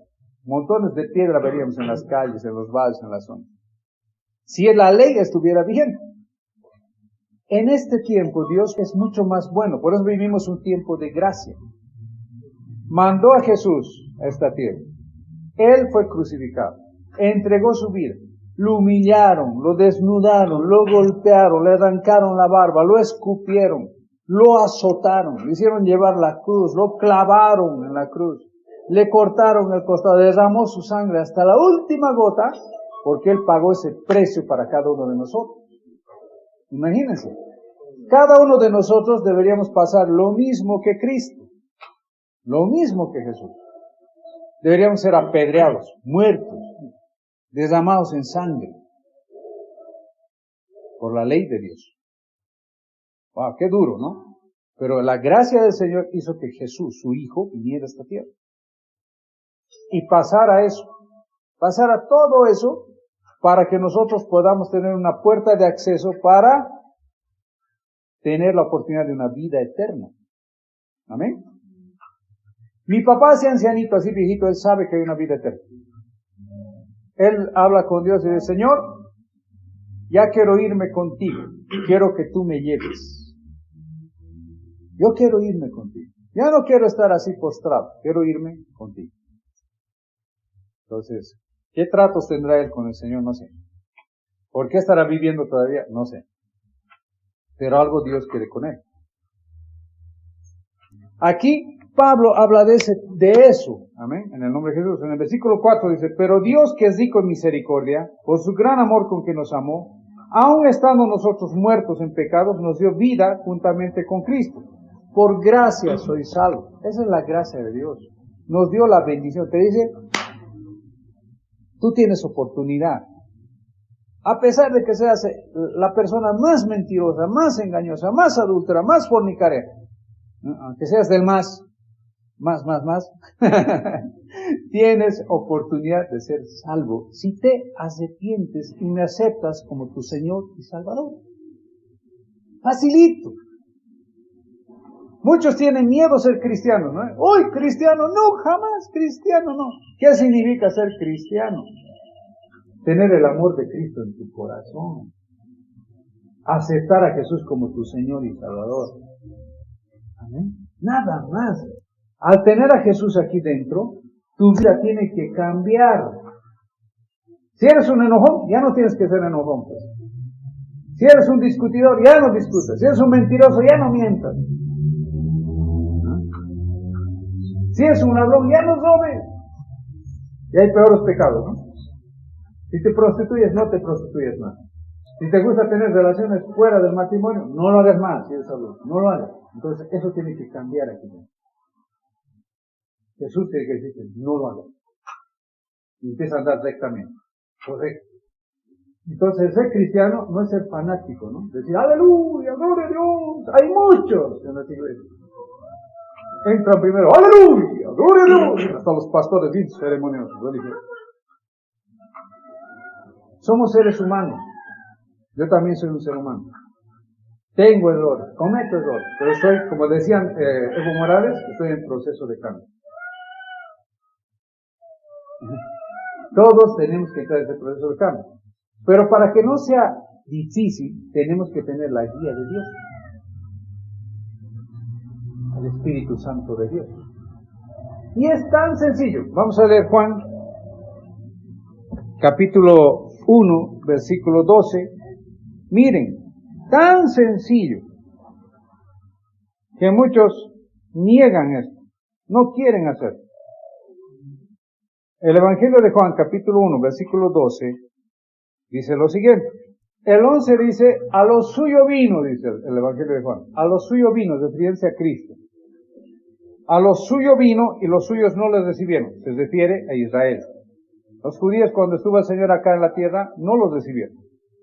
Montones de piedra veríamos en las calles, en los valles, en las zonas. Si la ley estuviera vigente. En este tiempo Dios es mucho más bueno. Por eso vivimos un tiempo de gracia. Mandó a Jesús a esta tierra. Él fue crucificado. Entregó su vida. Lo humillaron, lo desnudaron, lo golpearon, le arrancaron la barba, lo escupieron, lo azotaron, le hicieron llevar la cruz, lo clavaron en la cruz, le cortaron el costado, derramó su sangre hasta la última gota, porque Él pagó ese precio para cada uno de nosotros. Imagínense, cada uno de nosotros deberíamos pasar lo mismo que Cristo, lo mismo que Jesús. Deberíamos ser apedreados, muertos, derramados en sangre, por la ley de Dios. Wow, qué duro, ¿no? Pero la gracia del Señor hizo que Jesús, su Hijo, viniera a esta tierra. Y pasara eso, pasara todo eso, para que nosotros podamos tener una puerta de acceso para tener la oportunidad de una vida eterna. Amén. Mi papá, ese ancianito, así viejito, él sabe que hay una vida eterna. Él habla con Dios y dice, Señor, ya quiero irme contigo, quiero que tú me lleves. Yo quiero irme contigo. Ya no quiero estar así postrado, quiero irme contigo. Entonces, ¿qué tratos tendrá él con el Señor? No sé. ¿Por qué estará viviendo todavía? No sé. Pero algo Dios quiere con él. Aquí Pablo habla de eso, amén, en el nombre de Jesús. En el versículo 4 dice, pero Dios, que es rico en misericordia, por su gran amor con que nos amó, aun estando nosotros muertos en pecados, nos dio vida juntamente con Cristo. Por gracia soy salvo. Esa es la gracia de Dios. Nos dio la bendición. Te dice, tú tienes oportunidad. A pesar de que seas la persona más mentirosa, más engañosa, más adúltera, más fornicaria, aunque seas del más, más, tienes oportunidad de ser salvo si te arrepientes y me aceptas como tu Señor y Salvador. Facilito. Muchos tienen miedo a ser cristianos, ¿no? ¡Uy, cristiano! No, jamás cristiano, no. ¿Qué significa ser cristiano? Tener el amor de Cristo en tu corazón. Aceptar a Jesús como tu Señor y Salvador. Amén. Nada más. Al tener a Jesús aquí dentro, tu vida tiene que cambiar. Si eres un enojón, ya no tienes que ser enojón, pues. Si eres un discutidor, ya no discutas. Si eres un mentiroso, ya no mientas. Si eres un ladrón, ya no robes. Y hay peores pecados, ¿no? Si te prostituyes, no te prostituyes más. Si te gusta tener relaciones fuera del matrimonio, no lo hagas más, si eres adulto. No lo hagas. Entonces, eso tiene que cambiar aquí. Jesús tiene que decirte, no lo hagas. Y empieza a andar rectamente. Correcto. Entonces, ser cristiano no es ser fanático, ¿no? Decir, aleluya, gloria a Dios. Hay muchos en las iglesias. Entran primero, aleluya, gloria a Dios. Hasta los pastores bien ceremoniosos, religiosos. Somos seres humanos. Yo también soy un ser humano. Tengo errores, cometo errores, pero estoy, como decían Evo Morales, estoy en proceso de cambio. Todos tenemos que entrar en ese proceso de cambio. Pero para que no sea difícil, tenemos que tener la guía de Dios. El Espíritu Santo de Dios. Y es tan sencillo. Vamos a leer Juan, capítulo 1, versículo 12. Miren, tan sencillo que muchos niegan esto, no quieren hacerlo. El Evangelio de Juan, capítulo 1, versículo 12, dice lo siguiente. El 11 dice, a lo suyo vino, dice el Evangelio de Juan, a lo suyo vino, refiriéndose a Cristo. A lo suyo vino y los suyos no les recibieron, se refiere a Israel. Los judíos cuando estuvo el Señor acá en la tierra, no los recibieron.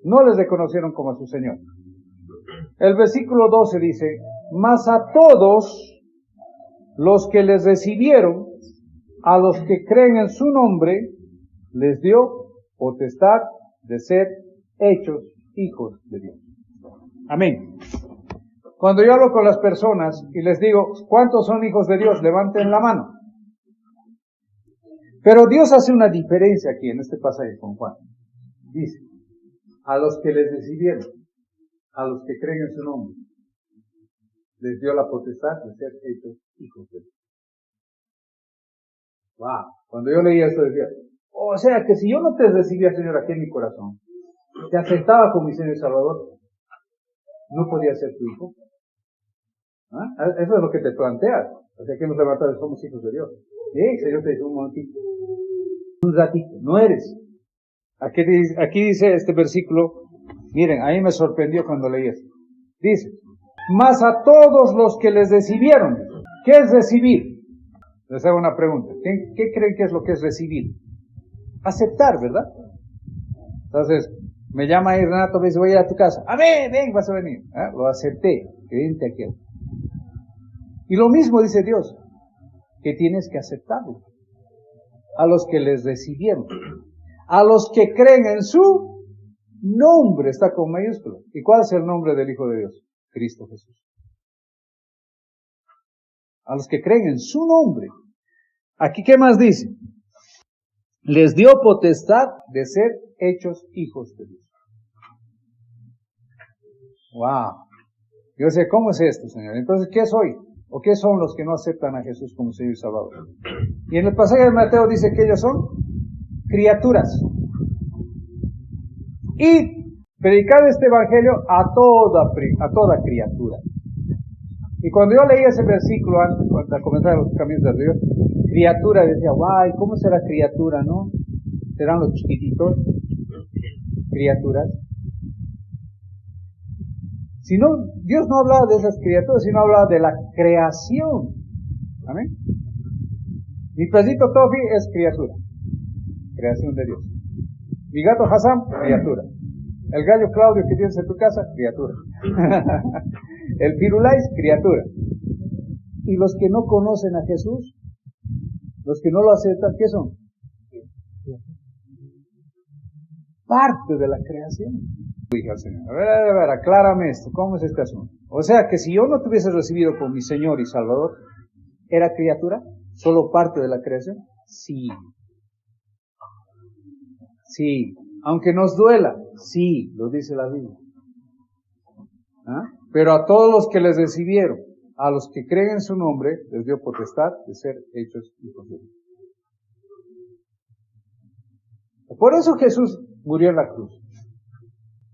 No les reconocieron como a su Señor. El versículo 12 dice, mas a todos los que les recibieron, a los que creen en su nombre, les dio potestad de ser hechos hijos de Dios. Amén. Cuando yo hablo con las personas y les digo, ¿cuántos son hijos de Dios? Levanten la mano. Pero Dios hace una diferencia aquí en este pasaje con Juan. Dice, a los que les recibieron, a los que creen en su nombre, les dio la potestad de ser hechos hijos de Dios. Wow. Cuando yo leía esto decía, o sea que si yo no te recibía, Señor, aquí en mi corazón, te aceptaba como mi Señor y Salvador, no podía ser tu hijo. ¿Ah? Eso es lo que te planteas. O sea que nos levantamos, somos hijos de Dios. Sí, Señor te dice un momentito, un ratito, no eres. Aquí dice este versículo, miren, a mí me sorprendió cuando leí esto. Dice, mas a todos los que les recibieron, ¿qué es recibir? Les hago una pregunta. ¿Qué creen que es lo que es recibir? Aceptar, ¿verdad? Entonces, me llama ahí Renato, me dice, voy a ir a tu casa. A ver, ven, vas a venir. ¿Ah? Lo acepté, vente aquí. Y lo mismo dice Dios, que tienes que aceptarlo. A los que les recibieron. A los que creen en su nombre, está con mayúscula. ¿Y cuál es el nombre del Hijo de Dios? Cristo Jesús. A los que creen en su nombre. Aquí, ¿qué más dice? Les dio potestad de ser hechos hijos de Dios. Wow. Yo sé, ¿cómo es esto, Señor? Entonces, ¿qué soy? ¿O qué son los que no aceptan a Jesús como Señor y Salvador? Y en el pasaje de Mateo dice que ellos son criaturas. Y predicar este evangelio a toda criatura. Y cuando yo leí ese versículo antes, cuando comenzaba los caminos de Dios, criatura, decía, guay, ¿cómo será criatura, no? ¿Serán los chiquititos? Criaturas. Si no, Dios no hablaba de esas criaturas, sino hablaba de la creación. Amén. Mi perrito Tofi es criatura. Creación de Dios. Mi gato Hassan, criatura. El gallo Claudio que tienes en tu casa, criatura. El Firulais, criatura. Y los que no conocen a Jesús, los que no lo aceptan, ¿qué son? Parte de la creación. Dije al Señor, a ver, aclárame esto, ¿cómo es este asunto? O sea, que si yo no te hubiese recibido como mi Señor y Salvador, ¿era criatura? ¿Solo parte de la creación? Sí. Sí. Aunque nos duela, sí, lo dice la Biblia. ¿Ah? Pero a todos los que les recibieron, a los que creen en su nombre, les dio potestad de ser hechos hijos de Dios. Por eso Jesús murió en la cruz.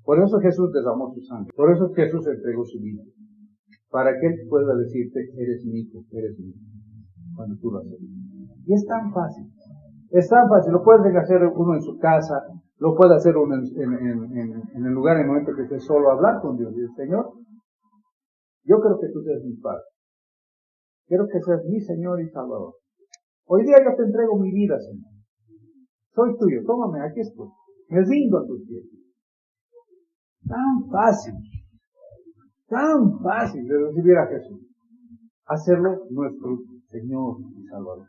Por eso Jesús derramó su sangre. Por eso Jesús entregó su vida. Para que Él pueda decirte, eres mi hijo, eres mi hijo. Cuando tú lo haces. Y es tan fácil. Es tan fácil. Lo puede hacer uno en su casa. Lo puede hacer uno en el lugar, en el momento que esté solo, hablar con Dios. Dice, Señor, yo creo que tú seas mi Padre. Quiero que seas mi Señor y Salvador. Hoy día yo te entrego mi vida, Señor. Soy tuyo, tómame, aquí estoy. Me rindo a tus pies. Tan fácil de recibir a Jesús. Hacerlo nuestro Señor y Salvador.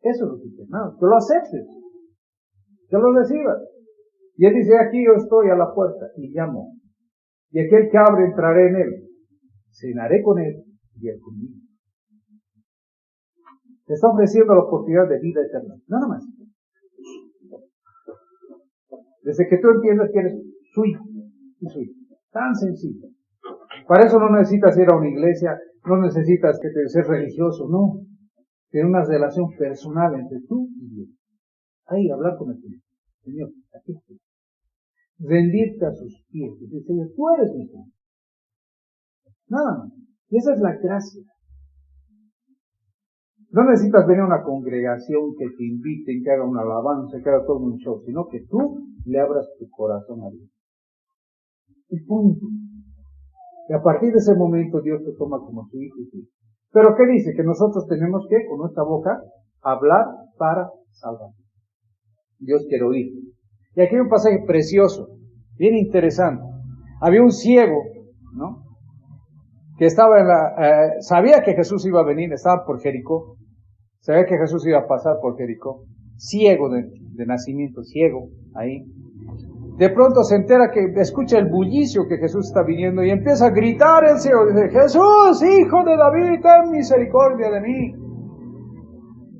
Eso es lo que queremos, que lo aceptes, que lo recibas. Y Él dice, aquí yo estoy a la puerta y llamo. Y aquel que abre, entraré en Él. Cenaré con Él y Él conmigo. Te está ofreciendo la oportunidad de vida eterna. Nada más. Desde que tú entiendas que eres su hijo y su hija. Tan sencillo. Para eso no necesitas ir a una iglesia, no necesitas ser religioso, no. Tener una relación personal entre tú y Dios. Ahí, hablar con el Señor. Señor, aquí estoy. Rendirte a sus pies. Y decir, Señor, tú eres mi Señor. Nada más. Y esa es la gracia. No necesitas venir a una congregación que te inviten, que haga una alabanza, que haga todo un show, sino que tú le abras tu corazón a Dios. Y punto. Y a partir de ese momento Dios te toma como su hijo y su hija. Pero ¿qué dice? Que nosotros tenemos que, con nuestra boca, hablar para salvar. Dios quiere oír. Y aquí hay un pasaje precioso, bien interesante. Había un ciego, ¿no? Que estaba sabía que Jesús iba a venir, estaba por Jericó. Sabía que Jesús iba a pasar por Jericó. Ciego de nacimiento, ciego, ahí. De pronto se entera que escucha el bullicio que Jesús está viniendo y empieza a gritar el ciego. Dice, Jesús, hijo de David, ten misericordia de mí.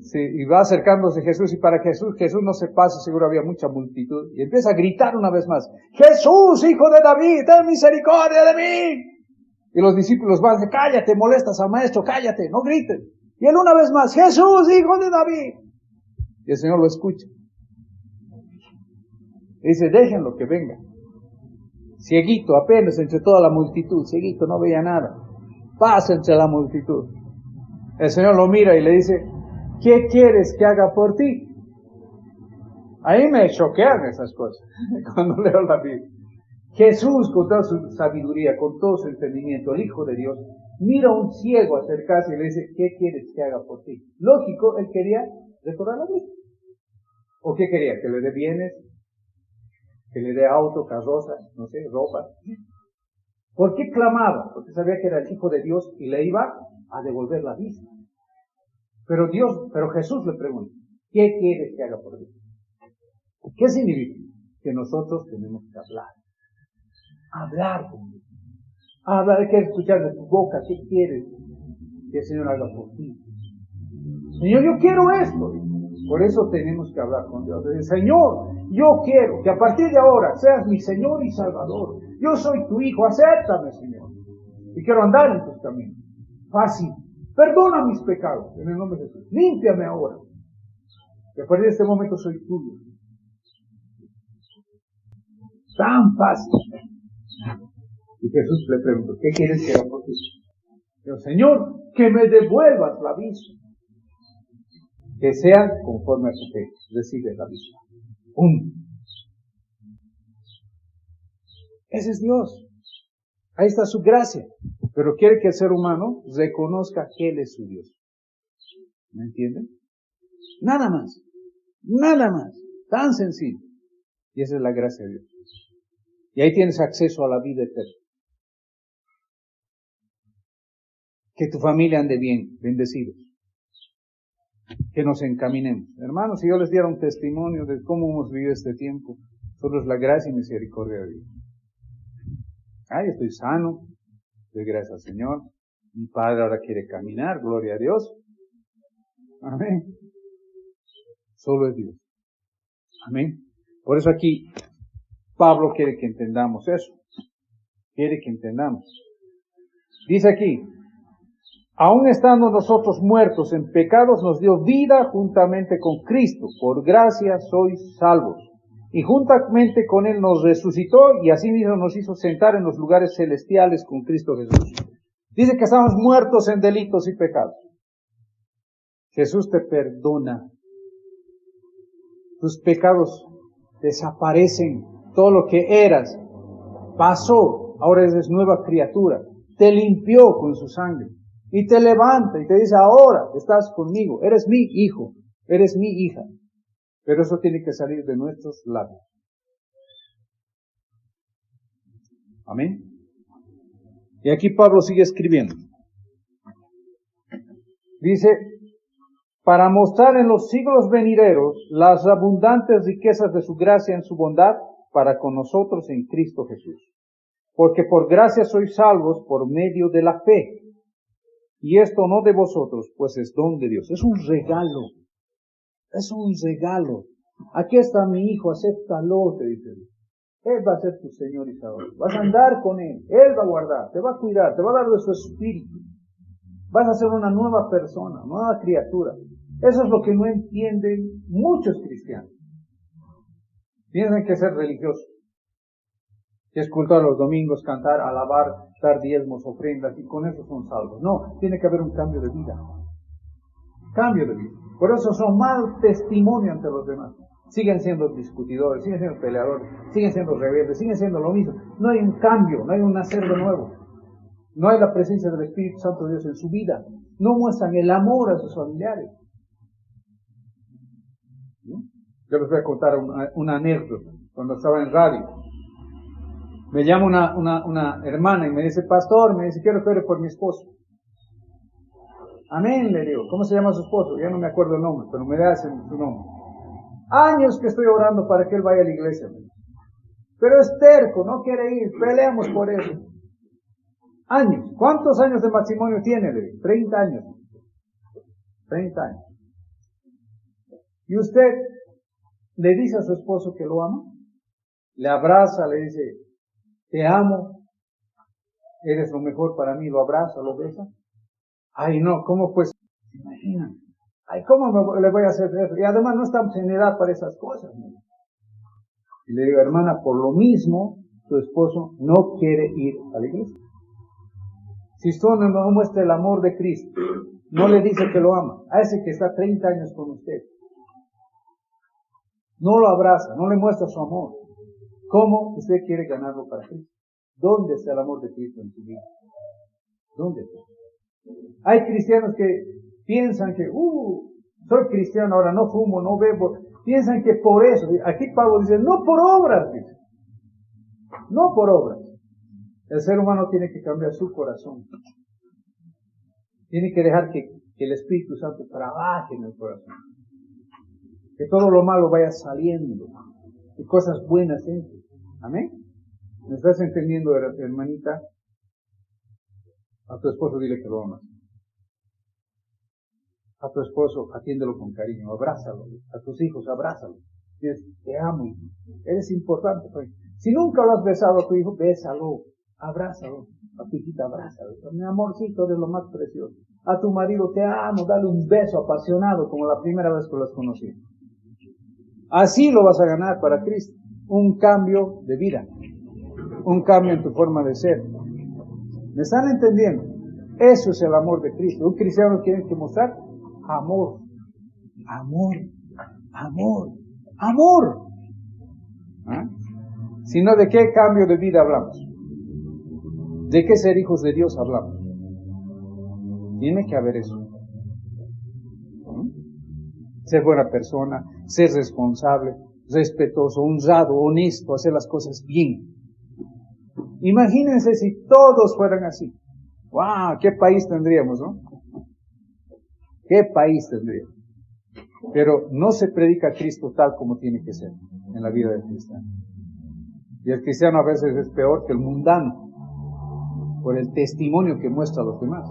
Sí, y va acercándose Jesús, y para que Jesús no se pase, seguro había mucha multitud. Y empieza a gritar una vez más, Jesús, hijo de David, ten misericordia de mí. Y los discípulos van a decir, cállate, molestas al maestro, cállate, no grites. Y él una vez más, Jesús, hijo de David. Y el Señor lo escucha. Y dice, déjenlo que venga. Cieguito, apenas entre toda la multitud, cieguito, no veía nada. Pasa entre la multitud. El Señor lo mira y le dice, ¿qué quieres que haga por ti? Ahí me choquean esas cosas, cuando leo la Biblia. Jesús, con toda su sabiduría, con todo su entendimiento, el Hijo de Dios, mira a un ciego acercarse y le dice, ¿qué quieres que haga por ti? Lógico, él quería restaurar la vida. ¿O qué quería? ¿Que le dé bienes? ¿Que le dé auto, carrozas, no sé, ropa? ¿Por qué clamaba? Porque sabía que era el Hijo de Dios y le iba a devolver la vista. Pero Jesús le pregunta, ¿qué quieres que haga por ti? ¿Qué significa? Que nosotros tenemos que hablar. Hablar con Dios. Hablar, hay que escuchar de tu boca, ¿qué quieres que el Señor haga por ti? Señor, yo quiero esto. Por eso tenemos que hablar con Dios. Señor, yo quiero que a partir de ahora seas mi Señor y Salvador. Yo soy tu hijo, acéptame, Señor. Y quiero andar en tus caminos. Fácil. Perdona mis pecados, en el nombre de Jesús. Límpiame ahora. Que a partir de este momento soy tuyo. Tan fácil. Y Jesús le preguntó, ¿qué quieres que haga por ti? Pero, Señor, que me devuelvas la vista. Que sea conforme a tu fe. Recibe la vista. Ese es Dios. Ahí está su gracia. Pero quiere que el ser humano reconozca que Él es su Dios. ¿Me entienden? Nada más. Nada más. Tan sencillo. Y esa es la gracia de Dios. Y ahí tienes acceso a la vida eterna. Que tu familia ande bien, bendecidos. Que nos encaminemos. Hermanos, si yo les diera un testimonio de cómo hemos vivido este tiempo, solo es la gracia y misericordia de Dios. Yo estoy sano, doy gracias al Señor. Mi padre ahora quiere caminar, gloria a Dios. Amén. Solo es Dios. Amén. Por eso aquí Pablo quiere que entendamos eso. Quiere que entendamos. Dice aquí, aun estando nosotros muertos en pecados, nos dio vida juntamente con Cristo. Por gracia sois salvos. Y juntamente con Él nos resucitó y asimismo nos hizo sentar en los lugares celestiales con Cristo Jesús. Dice que estamos muertos en delitos y pecados. Jesús te perdona. Tus pecados desaparecen. Todo lo que eras pasó. Ahora eres nueva criatura. Te limpió con su sangre. Y te levanta y te dice, ahora estás conmigo. Eres mi hijo. Eres mi hija. Pero eso tiene que salir de nuestros labios. Amén. Y aquí Pablo sigue escribiendo. Dice, para mostrar en los siglos venideros las abundantes riquezas de su gracia en su bondad para con nosotros en Cristo Jesús. Porque por gracia sois salvos por medio de la fe. Y esto no de vosotros, pues es don de Dios. Es un regalo. Es un regalo. Aquí está mi hijo, acéptalo, te dice Dios. Él va a ser tu Señor y Salvador. Vas a andar con Él. Él va a guardar, te va a cuidar, te va a dar de su espíritu. Vas a ser una nueva persona, nueva criatura. Eso es lo que no entienden muchos cristianos. Piensan que ser religioso, que es cultuar los domingos, cantar, alabar, dar diezmos, ofrendas, y con eso son salvos. No, tiene que haber un cambio de vida. Cambio de vida. Por eso son mal testimonio ante los demás. Siguen siendo discutidores, siguen siendo peleadores, siguen siendo rebeldes, siguen siendo lo mismo. No hay un cambio, no hay un nacer de nuevo. No hay la presencia del Espíritu Santo de Dios en su vida. No muestran el amor a sus familiares. Yo les voy a contar una anécdota. Cuando estaba en radio, me llama una hermana y me dice, pastor, quiero que ore por mi esposo. Amén, le digo. ¿Cómo se llama su esposo? Ya no me acuerdo el nombre, pero me da su nombre. Años que estoy orando para que él vaya a la iglesia. Pero es terco, no quiere ir, peleamos por eso. Años. ¿Cuántos años de matrimonio tiene? Le digo. 30 años. 30 años. ¿Y usted le dice a su esposo que lo ama? Le abraza, le dice, te amo, eres lo mejor para mí, lo abraza, lo besa. Ay, no, ¿cómo pues? ¿Se imaginan? Ay, ¿cómo le voy a hacer eso? Y además no estamos en edad para esas cosas. ¿No? Y le digo, hermana, por lo mismo, tu esposo no quiere ir a la iglesia. Si usted no muestra el amor de Cristo, no le dice que lo ama, a ese que está 30 años con usted, no lo abraza, no le muestra su amor, ¿cómo usted quiere ganarlo para Cristo? ¿Dónde está el amor de Cristo en su vida? ¿Dónde está? Hay cristianos que piensan que, soy cristiano, ahora no fumo, no bebo. Piensan que por eso, aquí Pablo dice, no por obras, dice. No por obras. El ser humano tiene que cambiar su corazón. Tiene que dejar que el Espíritu Santo trabaje en el corazón. Que todo lo malo vaya saliendo. Y cosas buenas entren. Amén. ¿Me estás entendiendo, hermanita? A tu esposo dile que lo amas. A tu esposo atiéndelo con cariño, abrázalo. A tus hijos, abrázalo. Dices, te amo, hijo. Eres importante. Si nunca lo has besado a tu hijo, bésalo, abrázalo. A tu hijita, abrázalo. Mi amorcito, eres lo más precioso. A tu marido, te amo, dale un beso apasionado como la primera vez que lo has conocido. Así lo vas a ganar para Cristo. Un cambio de vida. Un cambio en tu forma de ser. ¿Me están entendiendo? Eso es el amor de Cristo. Un cristiano tiene que mostrar amor. Amor. Amor. Amor. ¿Ah? Sino ¿de qué cambio de vida hablamos? ¿De qué ser hijos de Dios hablamos? Tiene que haber eso. Ser buena persona, ser responsable, respetuoso, honrado, honesto, hacer las cosas bien. Imagínense si todos fueran así. ¡Wow! ¿Qué país tendríamos, no? ¿Qué país tendríamos? Pero no se predica a Cristo tal como tiene que ser en la vida del cristiano. Y el cristiano a veces es peor que el mundano por el testimonio que muestra a los demás.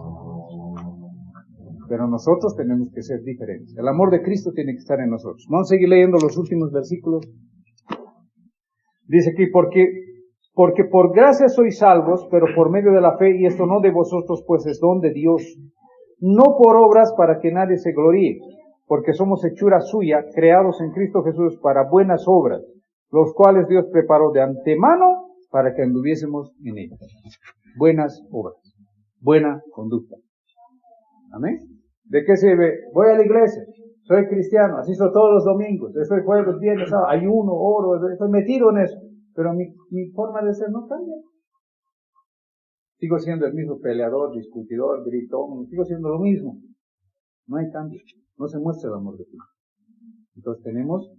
Pero nosotros tenemos que ser diferentes. El amor de Cristo tiene que estar en nosotros. Vamos a seguir leyendo los últimos versículos. Dice aquí, porque por gracia sois salvos, pero por medio de la fe, y esto no de vosotros, pues es don de Dios. No por obras para que nadie se gloríe, porque somos hechura suya, creados en Cristo Jesús para buenas obras, los cuales Dios preparó de antemano para que anduviésemos en ellas. Buenas obras, buena conducta. Amén. ¿De qué sirve? Voy a la iglesia, soy cristiano, asisto todos los domingos, estoy jueves, viernes, sábado, ayuno, oro, estoy metido en eso, pero mi forma de ser no cambia. Sigo siendo el mismo peleador, discutidor, gritón, sigo siendo lo mismo. No hay cambio, no se muestra el amor de Cristo. Entonces tenemos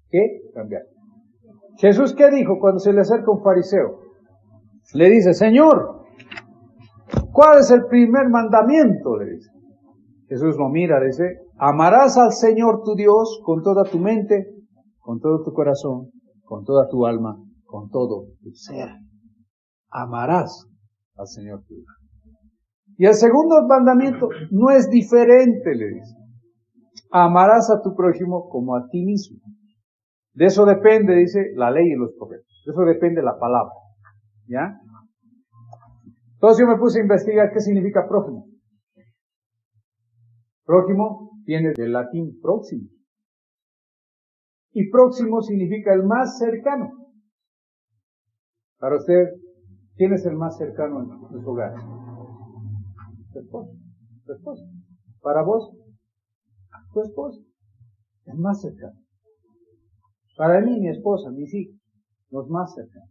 que cambiar. Jesús, ¿qué dijo cuando se le acerca un fariseo? Le dice, Señor, ¿cuál es el primer mandamiento? Le dice. Jesús lo mira, le dice, amarás al Señor tu Dios con toda tu mente, con todo tu corazón, con toda tu alma, con todo tu ser. Amarás al Señor tu Dios. Y el segundo mandamiento no es diferente, le dice. Amarás a tu prójimo como a ti mismo. De eso depende, dice, la ley y los profetas. De eso depende la palabra. ¿Ya? Entonces yo me puse a investigar qué significa prójimo. Prójimo viene del latín próximo. Y próximo significa el más cercano. Para usted, ¿quién es el más cercano en su hogar? Tu esposo. Tu esposo. Para vos, tu esposo. El más cercano. Para mí, mi esposa, mis hijos, los más cercanos.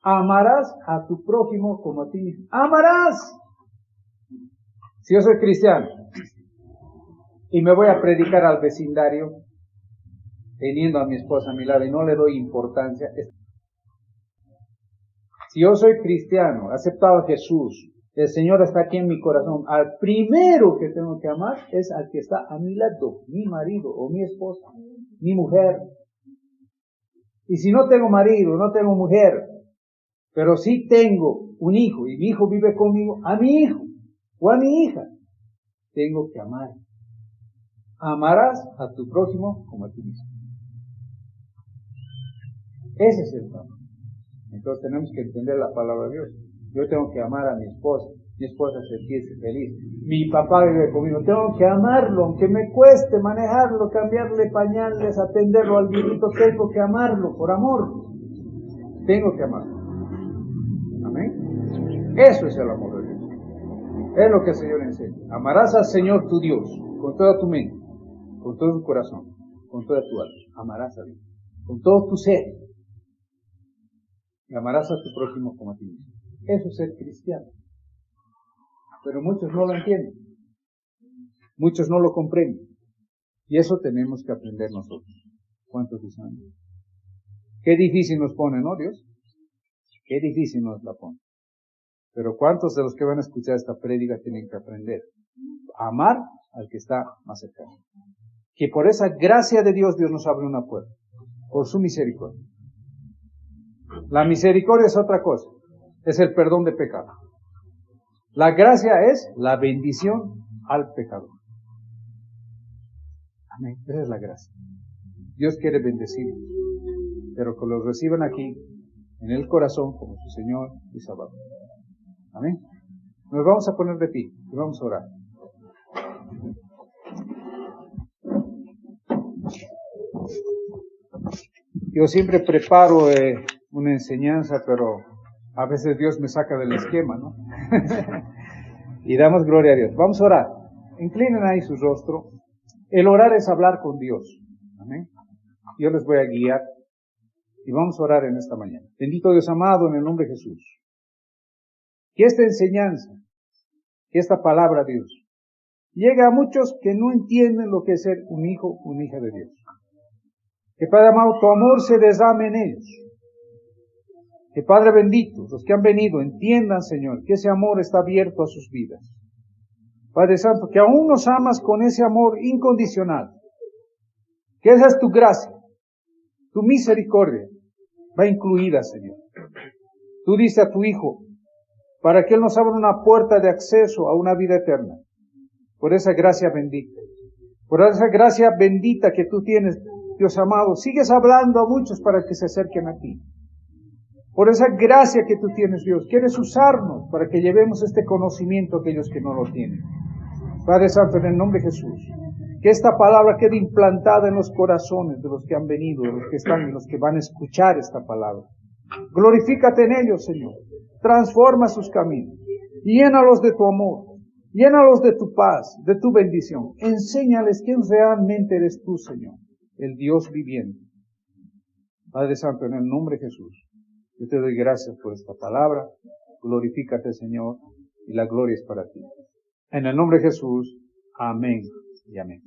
Amarás a tu prójimo como a ti mismo. ¡Amarás! Si yo soy cristiano y me voy a predicar al vecindario, teniendo a mi esposa a mi lado y no le doy importancia. Si yo soy cristiano, he aceptado a Jesús, el Señor está aquí en mi corazón, al primero que tengo que amar es al que está a mi lado, mi marido o mi esposa, mi mujer. Y si no tengo marido, no tengo mujer, pero sí tengo un hijo y mi hijo vive conmigo, a mi hijo o a mi hija, tengo que amar. Amarás a tu prójimo como a ti mismo. Ese es el plan. Entonces tenemos que entender la palabra de Dios. Yo tengo que amar a mi esposa sentirse feliz. Mi papá vive conmigo, tengo que amarlo, aunque me cueste manejarlo, cambiarle pañales, atenderlo al viejito, tengo que amarlo, por amor. Tengo que amarlo. Amén. Eso es el amor de Dios. Es lo que el Señor enseña. Amarás al Señor tu Dios con toda tu mente, con todo tu corazón, con toda tu alma. Amarás a Dios con todo tu ser. Y amarás a tu prójimo como a ti mismo. Eso es ser cristiano. Pero muchos no lo entienden. Muchos no lo comprenden. Y eso tenemos que aprender nosotros. ¿Cuántos dicen? Qué difícil nos pone, ¿no, Dios? Qué difícil nos la pone. Pero ¿cuántos de los que van a escuchar esta prédica tienen que aprender? A amar al que está más cercano. Que por esa gracia de Dios, Dios nos abre una puerta. Por su misericordia. La misericordia es otra cosa. Es el perdón de pecado. La gracia es la bendición al pecador. Amén. Esa es la gracia. Dios quiere bendecirlos, pero que los reciban aquí, en el corazón, como su Señor y Salvador. Amén. Nos vamos a poner de pie y vamos a orar. Yo siempre preparo una enseñanza, pero a veces Dios me saca del esquema, ¿no? Y damos gloria a Dios. Vamos a orar. Inclinen ahí su rostro. El orar es hablar con Dios. Amén. Yo les voy a guiar y vamos a orar en esta mañana. Bendito Dios amado, en el nombre de Jesús. Que esta enseñanza, que esta palabra de Dios, llegue a muchos que no entienden lo que es ser un hijo, una hija de Dios. Que Padre amado, tu amor se derrame en ellos. Que Padre bendito, los que han venido entiendan, Señor, que ese amor está abierto a sus vidas. Padre Santo, que aún nos amas con ese amor incondicional. Que esa es tu gracia, tu misericordia, va incluida, Señor. Tú dices a tu Hijo, para que Él nos abra una puerta de acceso a una vida eterna. Por esa gracia bendita. Por esa gracia bendita que tú tienes, Dios amado, sigues hablando a muchos para que se acerquen a ti. Por esa gracia que tú tienes, Dios, quieres usarnos para que llevemos este conocimiento a aquellos que no lo tienen. Padre Santo, en el nombre de Jesús, que esta palabra quede implantada en los corazones de los que han venido, de los que están y los que van a escuchar esta palabra. Glorifícate en ellos, Señor. Transforma sus caminos. Llénalos de tu amor. Llénalos de tu paz, de tu bendición. Enséñales quién realmente eres tú, Señor, el Dios viviente. Padre Santo, en el nombre de Jesús, yo te doy gracias por esta palabra. Glorifícate, Señor, y la gloria es para ti. En el nombre de Jesús, amén y amén.